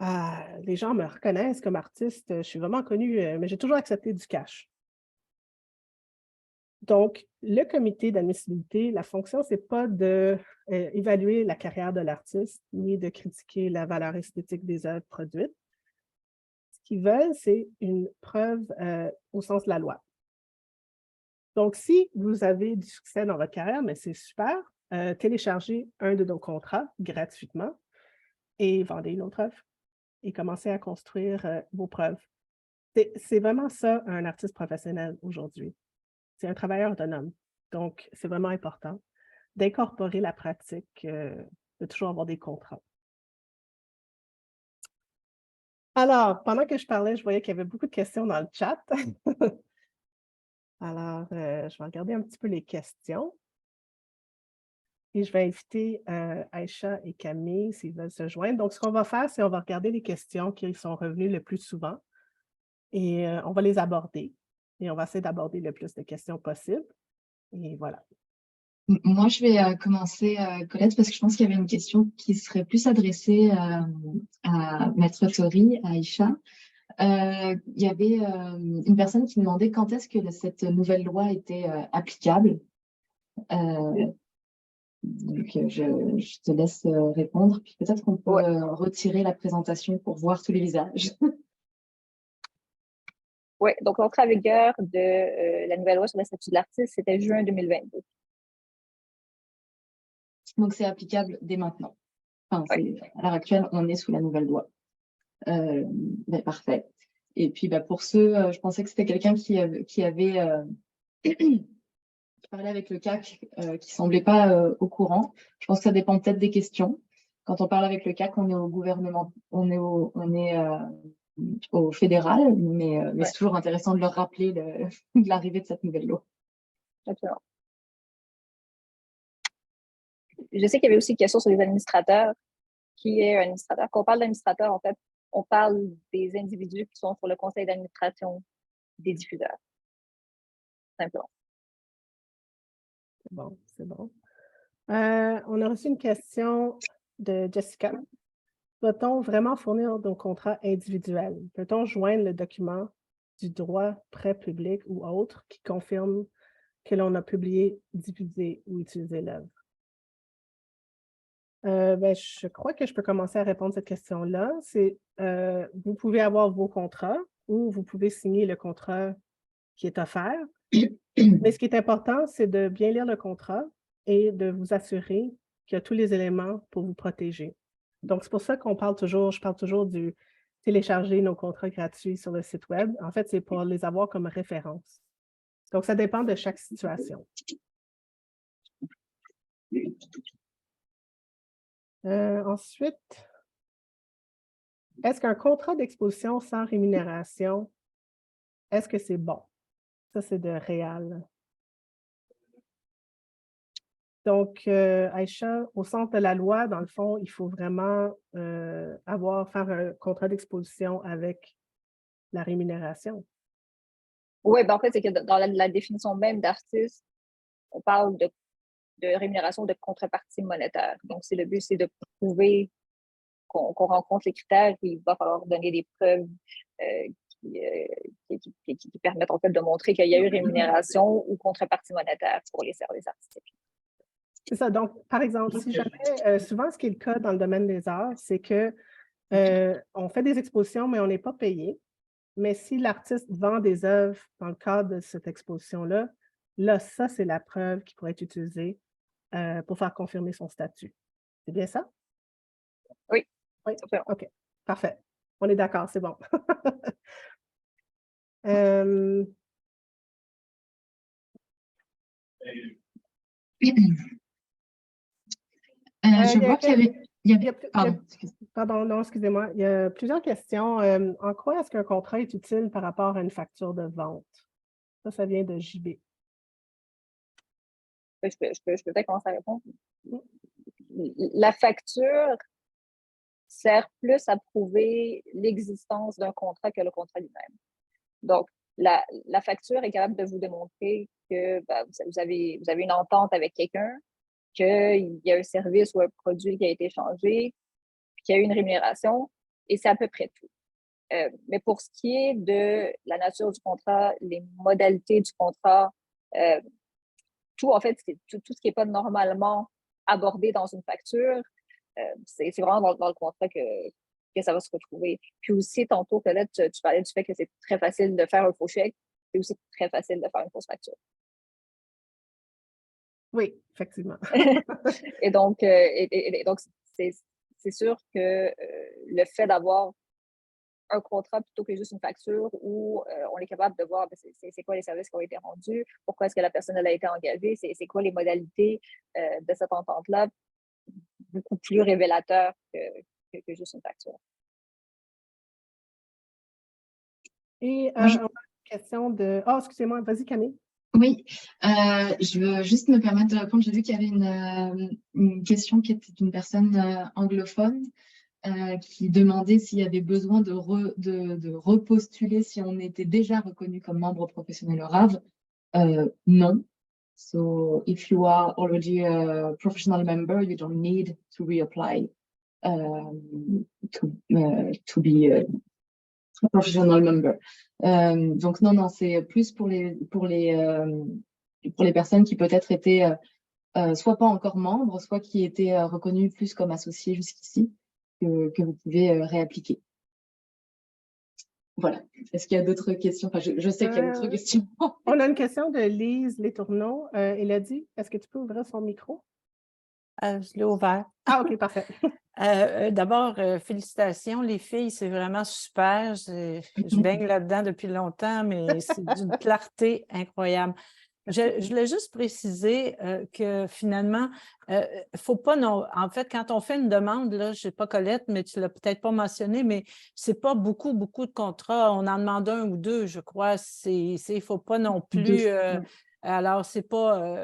Les gens me reconnaissent comme artiste. Je suis vraiment connue, mais j'ai toujours accepté du cash. Donc, le comité d'admissibilité, la fonction, ce n'est pas d'évaluer la carrière de l'artiste, ni de critiquer la valeur esthétique des œuvres produites. Ce qu'ils veulent, c'est une preuve au sens de la loi. Donc, si vous avez du succès dans votre carrière, mais c'est super, téléchargez un de nos contrats gratuitement et vendez une autre œuvre et commencez à construire vos preuves. C'est vraiment ça, un artiste professionnel aujourd'hui. C'est un travailleur autonome. Donc, c'est vraiment important d'incorporer la pratique, de toujours avoir des contrats. Alors, pendant que je parlais, je voyais qu'il y avait beaucoup de questions dans le chat. Alors, je vais regarder un petit peu les questions. Et je vais inviter Aïcha et Camille s'ils veulent se joindre. Donc, ce qu'on va faire, c'est on va regarder les questions qui sont revenues le plus souvent et on va les aborder. Et on va essayer d'aborder le plus de questions possible. Et voilà. Moi, je vais commencer, Colette, parce que je pense qu'il y avait une question qui serait plus adressée à Maître Tori, à Aïcha. Il y avait une personne qui demandait quand est-ce que cette nouvelle loi était applicable. Donc, je te laisse répondre, puis peut-être qu'on peut retirer la présentation pour voir tous les visages. Oui, donc l'entrée en vigueur de la nouvelle loi sur le statut de l'artiste, c'était juin 2022. Donc, c'est applicable dès maintenant. Enfin, à l'heure actuelle, on est sous la nouvelle loi. Parfait. Et puis, pour ceux, je pensais que c'était quelqu'un qui avait parlé avec le CAC, qui semblait pas au courant. Je pense que ça dépend peut-être des questions. Quand on parle avec le CAC, on est au gouvernement, on est au fédéral, mais c'est toujours intéressant de leur rappeler l'arrivée de cette nouvelle loi. Absolument. Je sais qu'il y avait aussi une question sur les administrateurs. Qui est un administrateur? Quand on parle d'administrateur, en fait, on parle des individus qui sont sur le conseil d'administration des diffuseurs. Simplement. C'est bon, c'est bon. On a reçu une question de Jessica. Doit-on vraiment fournir nos contrats individuels? Peut-on joindre le document du droit prêt public ou autre qui confirme que l'on a publié, diffusé ou utilisé l'œuvre? Je crois que je peux commencer à répondre à cette question-là. Vous pouvez avoir vos contrats ou vous pouvez signer le contrat qui est offert. Mais ce qui est important, c'est de bien lire le contrat et de vous assurer qu'il y a tous les éléments pour vous protéger. Donc, c'est pour ça qu'on je parle toujours du télécharger nos contrats gratuits sur le site web. En fait, c'est pour les avoir comme référence. Donc, ça dépend de chaque situation. Ensuite, est-ce qu'un contrat d'exposition sans rémunération, est-ce que c'est bon? Ça, c'est de Réal. Donc, Aïcha, au centre de la loi, dans le fond, il faut vraiment faire un contrat d'exposition avec la rémunération. Oui, en fait, c'est que dans la définition même d'artiste, on parle de rémunération de contrepartie monétaire. Donc, le but, c'est de prouver qu'on rencontre les critères, il va falloir donner des preuves qui permettent en fait de montrer qu'il y a eu rémunération ou contrepartie monétaire pour les services artistiques. C'est ça. Donc, par exemple, si jamais, souvent, ce qui est le cas dans le domaine des arts, c'est que on fait des expositions, mais on n'est pas payé. Mais si l'artiste vend des œuvres dans le cadre de cette exposition-là, là, ça, c'est la preuve qui pourrait être utilisée pour faire confirmer son statut. C'est bien ça? Oui. Oui, absolument. OK, parfait. On est d'accord, c'est bon. Je vois qu'il y avait... Pardon, non, excusez-moi. Il y a plusieurs questions. En quoi est-ce qu'un contrat est utile par rapport à une facture de vente? Ça vient de JB. Je peux peut-être commencer à répondre. La facture sert plus à prouver l'existence d'un contrat que le contrat lui-même. Donc, la facture est capable de vous démontrer que vous avez une entente avec quelqu'un, qu'il y a un service ou un produit qui a été échangé, qu'il y a eu une rémunération, et c'est à peu près tout. Mais pour ce qui est de la nature du contrat, les modalités du contrat, tout, en fait, tout ce qui n'est pas normalement abordé dans une facture, c'est vraiment dans le contrat que ça va se retrouver. Puis aussi, tantôt, Colette, tu parlais du fait que c'est très facile de faire un faux chèque. C'est aussi très facile de faire une fausse facture. Oui, effectivement. Et donc, c'est sûr que le fait d'avoir un contrat plutôt que juste une facture où on est capable de voir c'est quoi les services qui ont été rendus, pourquoi est-ce que la personne a été engagée, c'est quoi les modalités de cette entente-là, beaucoup plus révélateur que juste une facture. Et on a une question de... Oh, excusez-moi, vas-y Camille. Oui, je veux juste me permettre de répondre. J'ai vu qu'il y avait une question qui était d'une personne anglophone qui demandait s'il y avait besoin de repostuler si on était déjà reconnu comme membre professionnel ORAV. Non. So, if you are already a professional member, you don't need to reapply to be a professional member. Donc non, c'est plus pour les personnes qui peut-être étaient soit pas encore membres, soit qui étaient reconnues plus comme associées jusqu'ici, que vous pouvez réappliquer. Voilà. Est-ce qu'il y a d'autres questions? Enfin, je sais qu'il y a d'autres questions. On a une question de Lise Letourneau. Elle a dit, est-ce que tu peux ouvrir son micro? Je l'ai ouvert. Ah, OK, parfait. D'abord, félicitations, les filles, c'est vraiment super. Je baigne là-dedans depuis longtemps, mais c'est d'une clarté incroyable. Je voulais juste préciser que finalement, faut pas en fait, quand on fait une demande, là, je ne sais pas Colette, mais tu ne l'as peut-être pas mentionné, mais ce n'est pas beaucoup de contrats. On en demande un ou deux, je crois. Il ne faut pas non plus. Alors, c'est pas.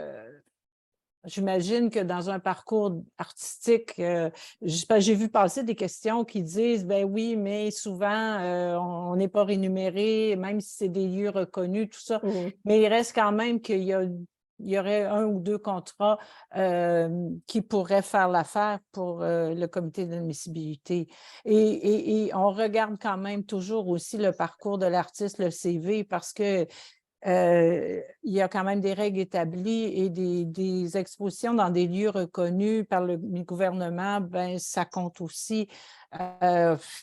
J'imagine que dans un parcours artistique, j'ai vu passer des questions qui disent, ben oui, mais souvent, on n'est pas rémunéré, même si c'est des lieux reconnus, tout ça. Mais il reste quand même qu'il y aurait un ou deux contrats qui pourraient faire l'affaire pour le comité d'admissibilité. Et on regarde quand même toujours aussi le parcours de l'artiste, le CV, parce que il y a quand même des règles établies et des expositions dans des lieux reconnus par le gouvernement, ben, ça compte aussi.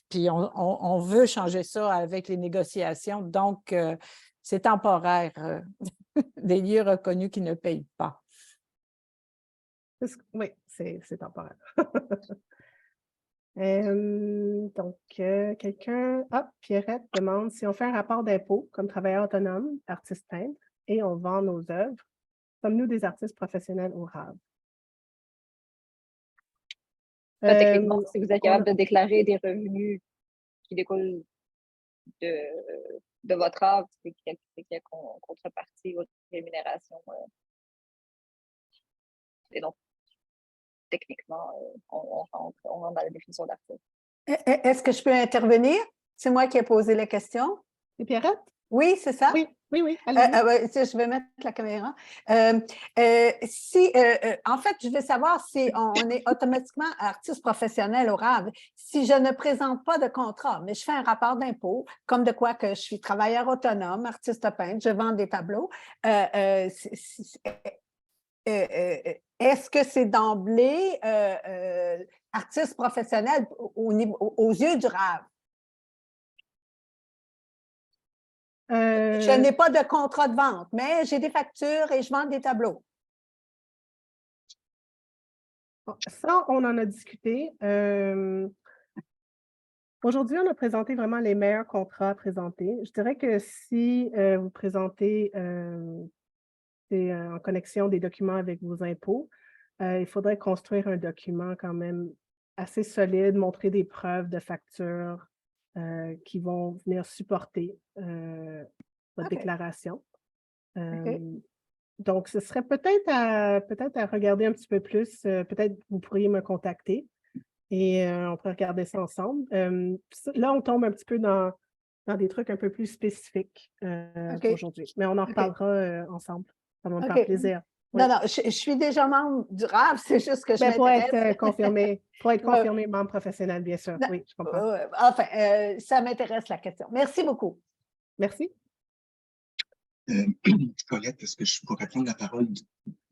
Puis on veut changer ça avec les négociations, donc c'est temporaire, des lieux reconnus qui ne payent pas. Oui, c'est temporaire. Donc, quelqu'un, Pierrette demande si on fait un rapport d'impôt comme travailleur autonome, artiste peintre, et on vend nos œuvres, sommes-nous des artistes professionnels au RAV? Techniquement, si vous êtes capable de déclarer des revenus qui découlent de votre œuvre, c'est qu'il y a contrepartie ou rémunération. Et donc, techniquement, on rentre dans la définition d'artiste. Est-ce que je peux intervenir? C'est moi qui ai posé la question. C'est Pierrette? Oui, c'est ça? Oui. Je vais mettre la caméra. En fait, je veux savoir si on est automatiquement artiste professionnel au RAV. Si je ne présente pas de contrat, mais je fais un rapport d'impôt, comme de quoi que je suis travailleur autonome, artiste peintre, je vends des tableaux. Est-ce que c'est d'emblée artiste professionnel aux yeux du RAV? Je n'ai pas de contrat de vente, mais j'ai des factures et je vends des tableaux. Ça, on en a discuté. Aujourd'hui, on a présenté vraiment les meilleurs contrats à présenter. Je dirais que si vous présentez en connexion des documents avec vos impôts, il faudrait construire un document quand même assez solide, montrer des preuves de facture qui vont venir supporter votre déclaration. Donc, ce serait peut-être à regarder un petit peu plus. Peut-être vous pourriez me contacter et on pourrait regarder ça ensemble. Là, on tombe un petit peu dans des trucs un peu plus spécifiques aujourd'hui, mais on en reparlera ensemble. Ça va me faire plaisir. Oui. Non, je suis déjà membre du RAV, c'est juste que je m'intéresse. Pour être confirmé membre professionnel, bien sûr. Oui, je comprends. Enfin, ça m'intéresse la question. Merci beaucoup. Merci. Colette, est-ce que je pourrais prendre la parole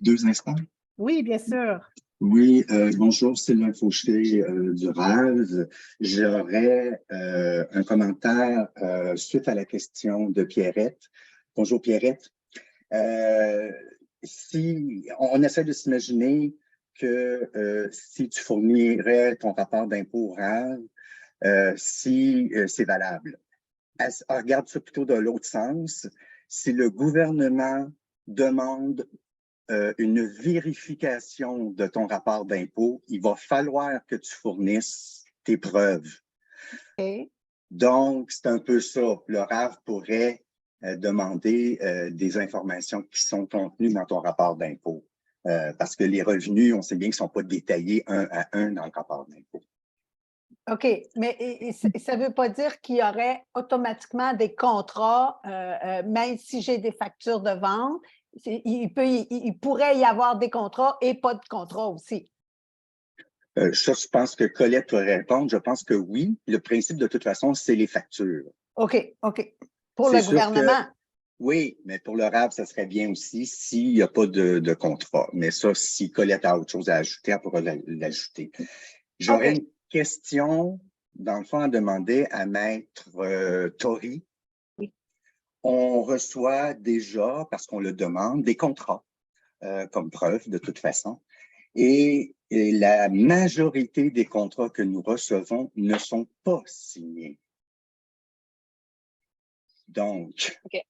2 instants? Oui, bien sûr. Oui, bonjour, Sylvain Fauché du RAV. J'aurais un commentaire suite à la question de Pierrette. Bonjour Pierrette. Si on essaie de s'imaginer que si tu fournirais ton rapport d'impôt au RAV, si c'est valable. Regarde ça plutôt de l'autre sens. Si le gouvernement demande une vérification de ton rapport d'impôt, il va falloir que tu fournisses tes preuves. OK. Donc, c'est un peu ça. Le RAV pourrait demander des informations qui sont contenues dans ton rapport d'impôt. Parce que les revenus, on sait bien qu'ils ne sont pas détaillés un à un dans le rapport d'impôt. OK, mais ça ne veut pas dire qu'il y aurait automatiquement des contrats, même si j'ai des factures de vente, il pourrait y avoir des contrats et pas de contrats aussi. Ça, je pense que Colette pourrait répondre. Je pense que oui. Le principe, de toute façon, c'est les factures. OK. Pour le gouvernement. Oui, mais pour le RAV, ça serait bien aussi s'il n'y a pas de contrat. Mais ça, si Colette a autre chose à ajouter, elle pourra l'ajouter. J'aurais une question, dans le fond, à demander à Maître Tori. Oui. On reçoit déjà, parce qu'on le demande, des contrats comme preuve, de toute façon. Et la majorité des contrats que nous recevons ne sont pas signés. Donc, OK.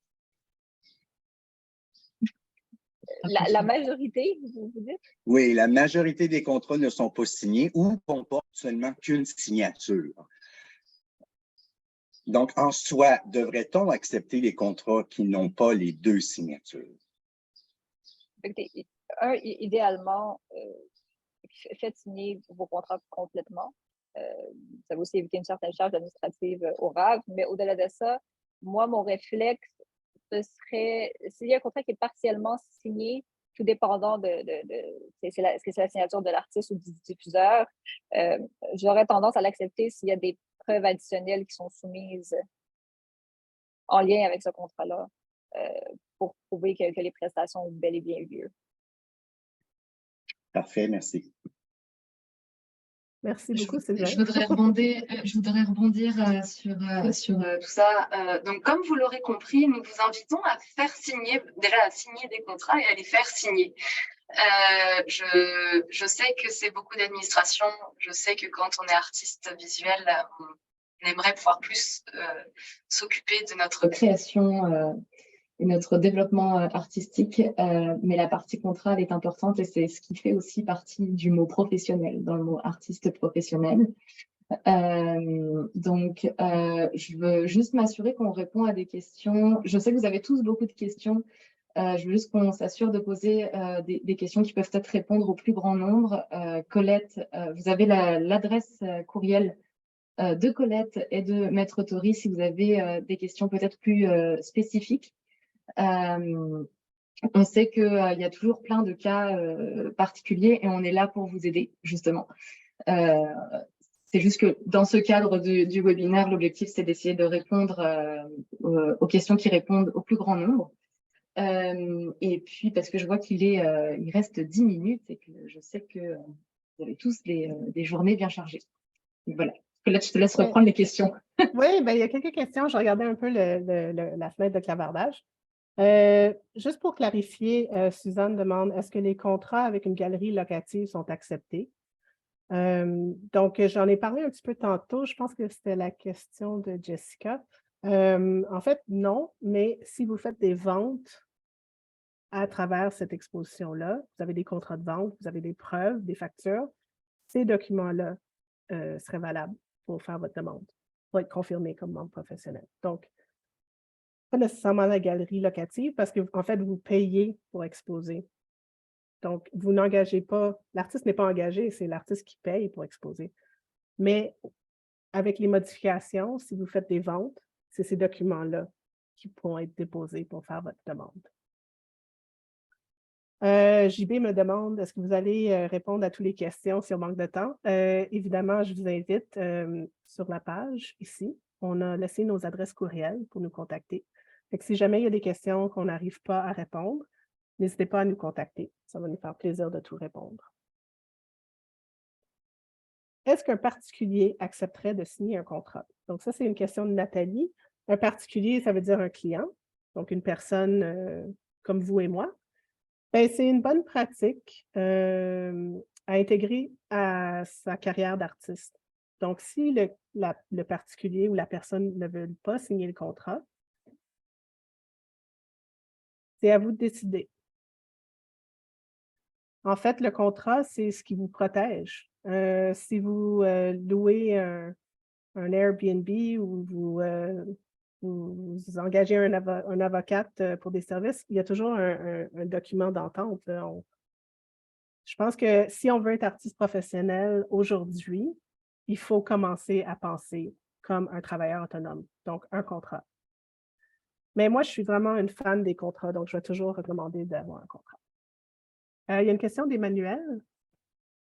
La majorité, vous dites? Oui, la majorité des contrats ne sont pas signés ou comportent seulement qu'une signature. Donc, en soi, devrait-on accepter les contrats qui n'ont pas les 2 signatures? Idéalement, faites signer vos contrats complètement. Ça va aussi éviter une certaine charge administrative au RAV, mais au-delà de ça, moi, mon réflexe, ce serait, s'il y a un contrat qui est partiellement signé, tout dépendant est-ce que c'est la signature de l'artiste ou du diffuseur, j'aurais tendance à l'accepter s'il y a des preuves additionnelles qui sont soumises en lien avec ce contrat-là pour prouver que les prestations ont bel et bien eu lieu. Parfait, merci. Merci beaucoup, Sylvain. Je voudrais rebondir sur tout ça. Donc, comme vous l'aurez compris, nous vous invitons à signer des contrats et à les faire signer. Je sais que c'est beaucoup d'administration. Je sais que quand on est artiste visuel, on aimerait pouvoir plus s'occuper de notre création et notre développement artistique, mais la partie contrat, elle est importante et c'est ce qui fait aussi partie du mot professionnel, dans le mot artiste professionnel. Donc, je veux juste m'assurer qu'on répond à des questions. Je sais que vous avez tous beaucoup de questions. Je veux juste qu'on s'assure de poser des questions qui peuvent peut-être répondre au plus grand nombre. Colette, vous avez l'adresse courriel de Colette et de Maître Tori si vous avez des questions peut-être plus spécifiques. On sait qu'il y a toujours plein de cas particuliers et on est là pour vous aider, justement. C'est juste que dans ce cadre du webinaire, l'objectif, c'est d'essayer de répondre aux questions qui répondent au plus grand nombre. Et puis, parce que je vois il reste 10 minutes et que je sais que vous avez tous des journées bien chargées. Donc, voilà. Là, je te laisse reprendre les questions. Oui, ben, il y a quelques questions. Je regardais un peu la fenêtre de clavardage. Juste pour clarifier, Suzanne demande, est-ce que les contrats avec une galerie locative sont acceptés? Donc, j'en ai parlé un petit peu tantôt. Je pense que c'était la question de Jessica. En fait, non, mais si vous faites des ventes à travers cette exposition-là, vous avez des contrats de vente, vous avez des preuves, des factures, ces documents-là seraient valables pour faire votre demande, pour être confirmés comme membre professionnel. Donc, pas nécessairement la galerie locative parce qu'en fait, vous payez pour exposer. Donc, vous n'engagez pas, l'artiste n'est pas engagé, c'est l'artiste qui paye pour exposer. Mais avec les modifications, si vous faites des ventes, c'est ces documents-là qui pourront être déposés pour faire votre demande. JB me demande, est-ce que vous allez répondre à toutes les questions si on manque de temps? Évidemment, je vous invite sur la page ici. On a laissé nos adresses courriels pour nous contacter. Fait que si jamais il y a des questions qu'on n'arrive pas à répondre, n'hésitez pas à nous contacter. Ça va nous faire plaisir de tout répondre. Est-ce qu'un particulier accepterait de signer un contrat? Donc ça, c'est une question de Nathalie. Un particulier, ça veut dire un client, donc une personne comme vous et moi. Ben, c'est une bonne pratique à intégrer à sa carrière d'artiste. Donc, si le particulier ou la personne ne veut pas signer le contrat, c'est à vous de décider. En fait, le contrat, c'est ce qui vous protège. Si vous louez un Airbnb ou vous engagez un avocate pour des services, il y a toujours un document d'entente. Je pense que si on veut être artiste professionnel aujourd'hui, il faut commencer à penser comme un travailleur autonome, donc un contrat. Mais moi, je suis vraiment une fan des contrats, donc je vais toujours recommander d'avoir un contrat. Il y a une question d'Emmanuel.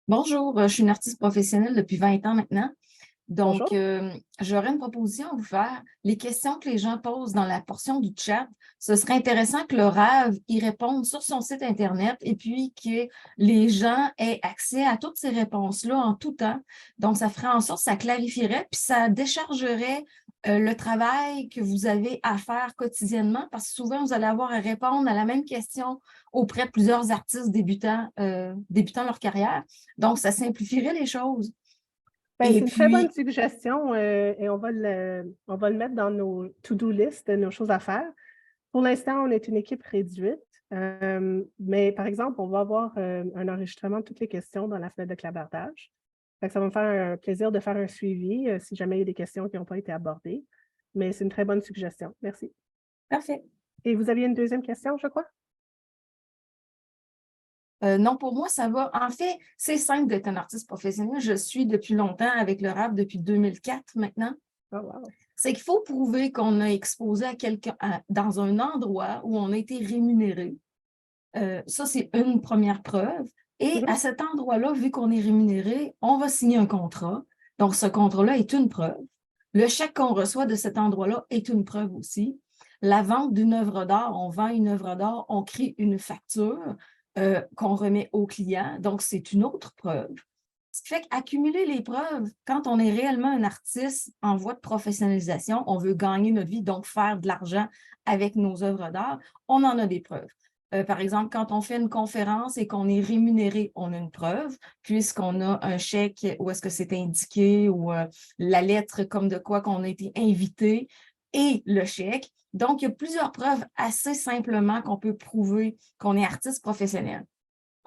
Bonjour, je suis une artiste professionnelle depuis 20 ans maintenant. Donc, Bonjour. j'aurais une proposition à vous faire. Les questions que les gens posent dans la portion du chat, ce serait intéressant que le RAV y réponde sur son site Internet et puis que les gens aient accès à toutes ces réponses-là en tout temps. Donc, ça ferait en sorte que ça clarifierait puis ça déchargerait le travail que vous avez à faire quotidiennement parce que souvent, vous allez avoir à répondre à la même question auprès de plusieurs artistes débutant leur carrière. Donc, ça simplifierait les choses. Ben, Et c'est une très bonne puis, suggestion et on va le mettre dans nos to-do list, nos choses à faire. Pour l'instant, on est une équipe réduite, mais par exemple, on va avoir un enregistrement de toutes les questions dans la fenêtre de clavardage. Fait que ça va me faire un plaisir de faire un suivi si jamais il y a des questions qui n'ont pas été abordées. Mais c'est une très bonne suggestion. Merci. parfait. Et vous aviez une deuxième question, je crois? Non, pour moi, ça va. En fait, c'est simple d'être un artiste professionnel. Je suis depuis longtemps avec le rap, depuis 2004 maintenant. Oh, wow. C'est qu'il faut prouver qu'on a exposé à quelqu'un dans un endroit où on a été rémunéré. Ça, c'est une première preuve. Et à cet endroit-là, vu qu'on est rémunéré, on va signer un contrat. Donc, ce contrat-là est une preuve. Le chèque qu'on reçoit de cet endroit-là est une preuve aussi. La vente d'une œuvre d'art, on vend une œuvre d'art, on crée une facture qu'on remet au client. Donc, c'est une autre preuve. Ce qui fait qu'accumuler les preuves, quand on est réellement un artiste en voie de professionnalisation, on veut gagner notre vie, donc faire de l'argent avec nos œuvres d'art, on en a des preuves. Par exemple, quand on fait une conférence et qu'on est rémunéré, on a une preuve, puisqu'on a un chèque où est-ce que c'est indiqué ou la lettre comme de quoi qu'on a été invité et le chèque. Donc, il y a plusieurs preuves assez simplement qu'on peut prouver qu'on est artiste professionnel.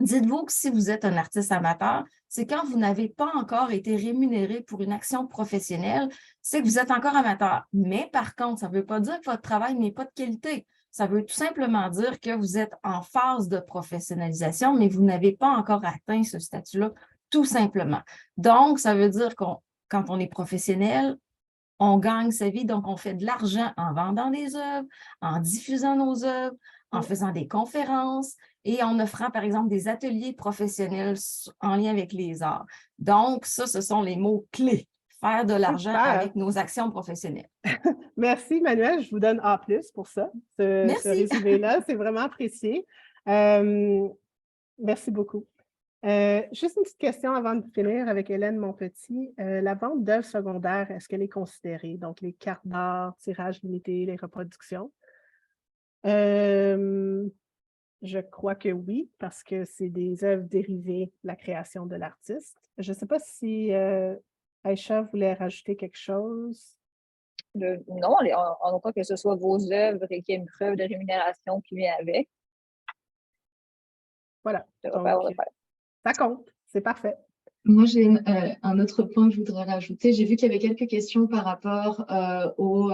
Dites-vous que si vous êtes un artiste amateur, c'est quand vous n'avez pas encore été rémunéré pour une action professionnelle, c'est que vous êtes encore amateur. Mais par contre, ça ne veut pas dire que votre travail n'est pas de qualité. Ça veut tout simplement dire que vous êtes en phase de professionnalisation, mais vous n'avez pas encore atteint ce statut-là, tout simplement. Donc, ça veut dire qu'on, quand on est professionnel, on gagne sa vie, donc on fait de l'argent en vendant des œuvres, en diffusant nos œuvres, en faisant des conférences et en offrant, par exemple, des ateliers professionnels en lien avec les arts. Donc, ça, ce sont les mots-clés. Faire de l'argent avec nos actions professionnelles. Merci, Manuel. Je vous donne A+ pour ça. Ce résumé-là, c'est vraiment apprécié. Merci beaucoup. Juste une petite question avant de finir avec Hélène Monpetit. La vente d'œuvres secondaires, est-ce qu'elle est considérée? Donc, les cartes d'art, tirages limités, les reproductions? Je crois que oui, parce que c'est des œuvres dérivées de la création de l'artiste. Je ne sais pas si Aïcha voulait rajouter quelque chose. Non, on croit que ce soit vos œuvres et qu'il y ait une preuve de rémunération qui vient avec. Voilà. Donc, ça compte, c'est parfait. Moi, j'ai un autre point que je voudrais rajouter. J'ai vu qu'il y avait quelques questions par rapport aux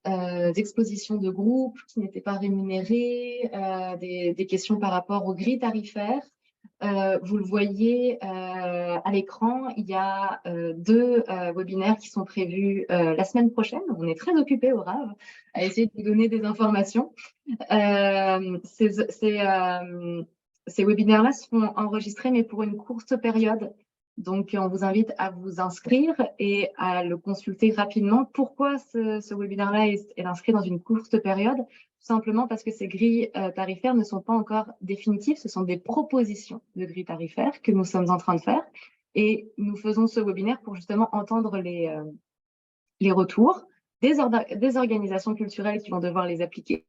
expositions de groupe qui n'étaient pas rémunérées, des questions par rapport aux grilles tarifaires. Vous le voyez à l'écran, il y a 2 webinaires qui sont prévus la semaine prochaine. On est très occupés au RAV à essayer de vous donner des informations. Ces webinaires-là seront enregistrés, mais pour une courte période. Donc, on vous invite à vous inscrire et à le consulter rapidement. Pourquoi ce webinaire-là est inscrit dans une courte période? Tout simplement parce que ces grilles tarifaires ne sont pas encore définitives. Ce sont des propositions de grilles tarifaires que nous sommes en train de faire. Et nous faisons ce webinaire pour justement entendre les retours des organisations culturelles qui vont devoir les appliquer,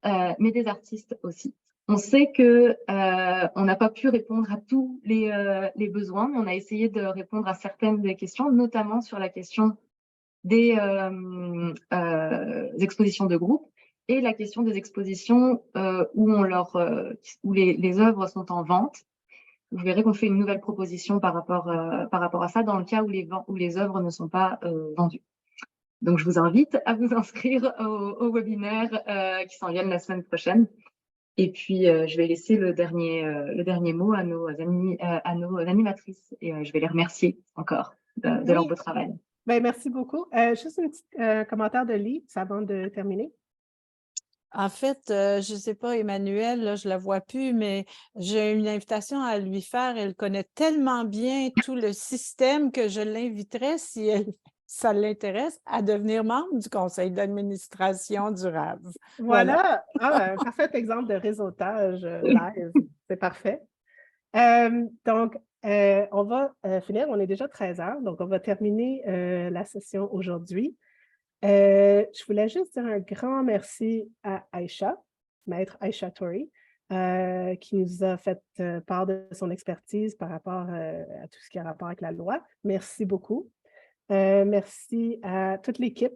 mais des artistes aussi. On sait que on n'a pas pu répondre à tous les besoins, mais on a essayé de répondre à certaines des questions, notamment sur la question des expositions de groupe et la question des expositions où les œuvres sont en vente. Vous verrez qu'on fait une nouvelle proposition par rapport à ça dans le cas où les œuvres ne sont pas vendues. Donc, je vous invite à vous inscrire au webinaire qui s'en viennent la semaine prochaine. Et puis, je vais laisser le dernier mot à nos animatrices et je vais les remercier encore de leur beau travail. Ben, merci beaucoup. Juste un petit commentaire de Lee avant de terminer. En fait, je ne sais pas, Emmanuelle, là, je ne la vois plus, mais j'ai une invitation à lui faire. Elle connaît tellement bien tout le système que je l'inviterais, si ça l'intéresse, à devenir membre du conseil d'administration du RAV. Voilà. Un parfait exemple de réseautage live. C'est parfait. Donc, on va finir. On est déjà 13 heures, donc on va terminer la session aujourd'hui. Je voulais juste dire un grand merci à Aïcha, maître Aïcha Tori, qui nous a fait part de son expertise par rapport à tout ce qui a rapport avec la loi. Merci beaucoup. Merci à toute l'équipe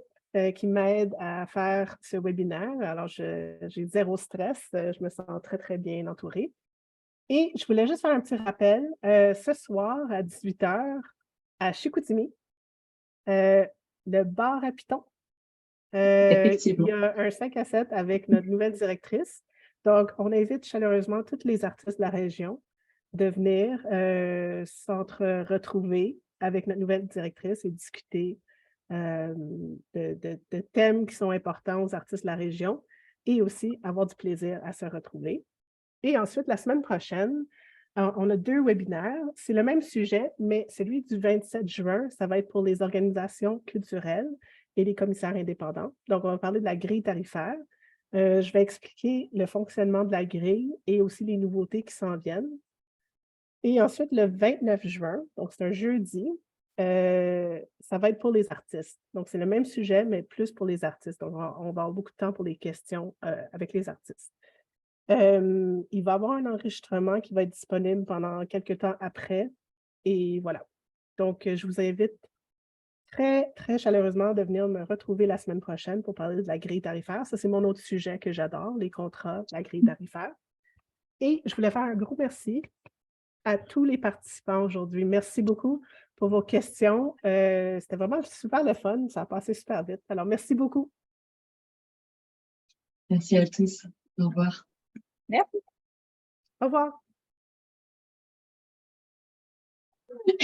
qui m'aide à faire ce webinaire. Alors, j'ai zéro stress. Je me sens très, très bien entourée. Et je voulais juste faire un petit rappel. Ce soir, à 18h, à Chicoutimi, le bar à Piton, il y a un 5 à 7 avec notre nouvelle directrice. Donc, on invite chaleureusement tous les artistes de la région de venir retrouver avec notre nouvelle directrice et discuter de thèmes qui sont importants aux artistes de la région et aussi avoir du plaisir à se retrouver. Et ensuite, la semaine prochaine, on a 2 webinaires. C'est le même sujet, mais celui du 27 juin, ça va être pour les organisations culturelles et les commissaires indépendants. Donc, on va parler de la grille tarifaire. Je vais expliquer le fonctionnement de la grille et aussi les nouveautés qui s'en viennent. Et ensuite, le 29 juin, donc c'est un jeudi, ça va être pour les artistes. Donc, c'est le même sujet, mais plus pour les artistes. Donc, on va avoir beaucoup de temps pour les questions avec les artistes. Il va y avoir un enregistrement qui va être disponible pendant quelques temps après. Et voilà. Donc, je vous invite très, très chaleureusement de venir me retrouver la semaine prochaine pour parler de la grille tarifaire. Ça, c'est mon autre sujet que j'adore, les contrats, la grille tarifaire. Et je voulais faire un gros merci à tous les participants aujourd'hui. Merci beaucoup pour vos questions. C'était vraiment super le fun. Ça a passé super vite. Alors, merci beaucoup. Merci à tous. Au revoir. Merci. Au revoir.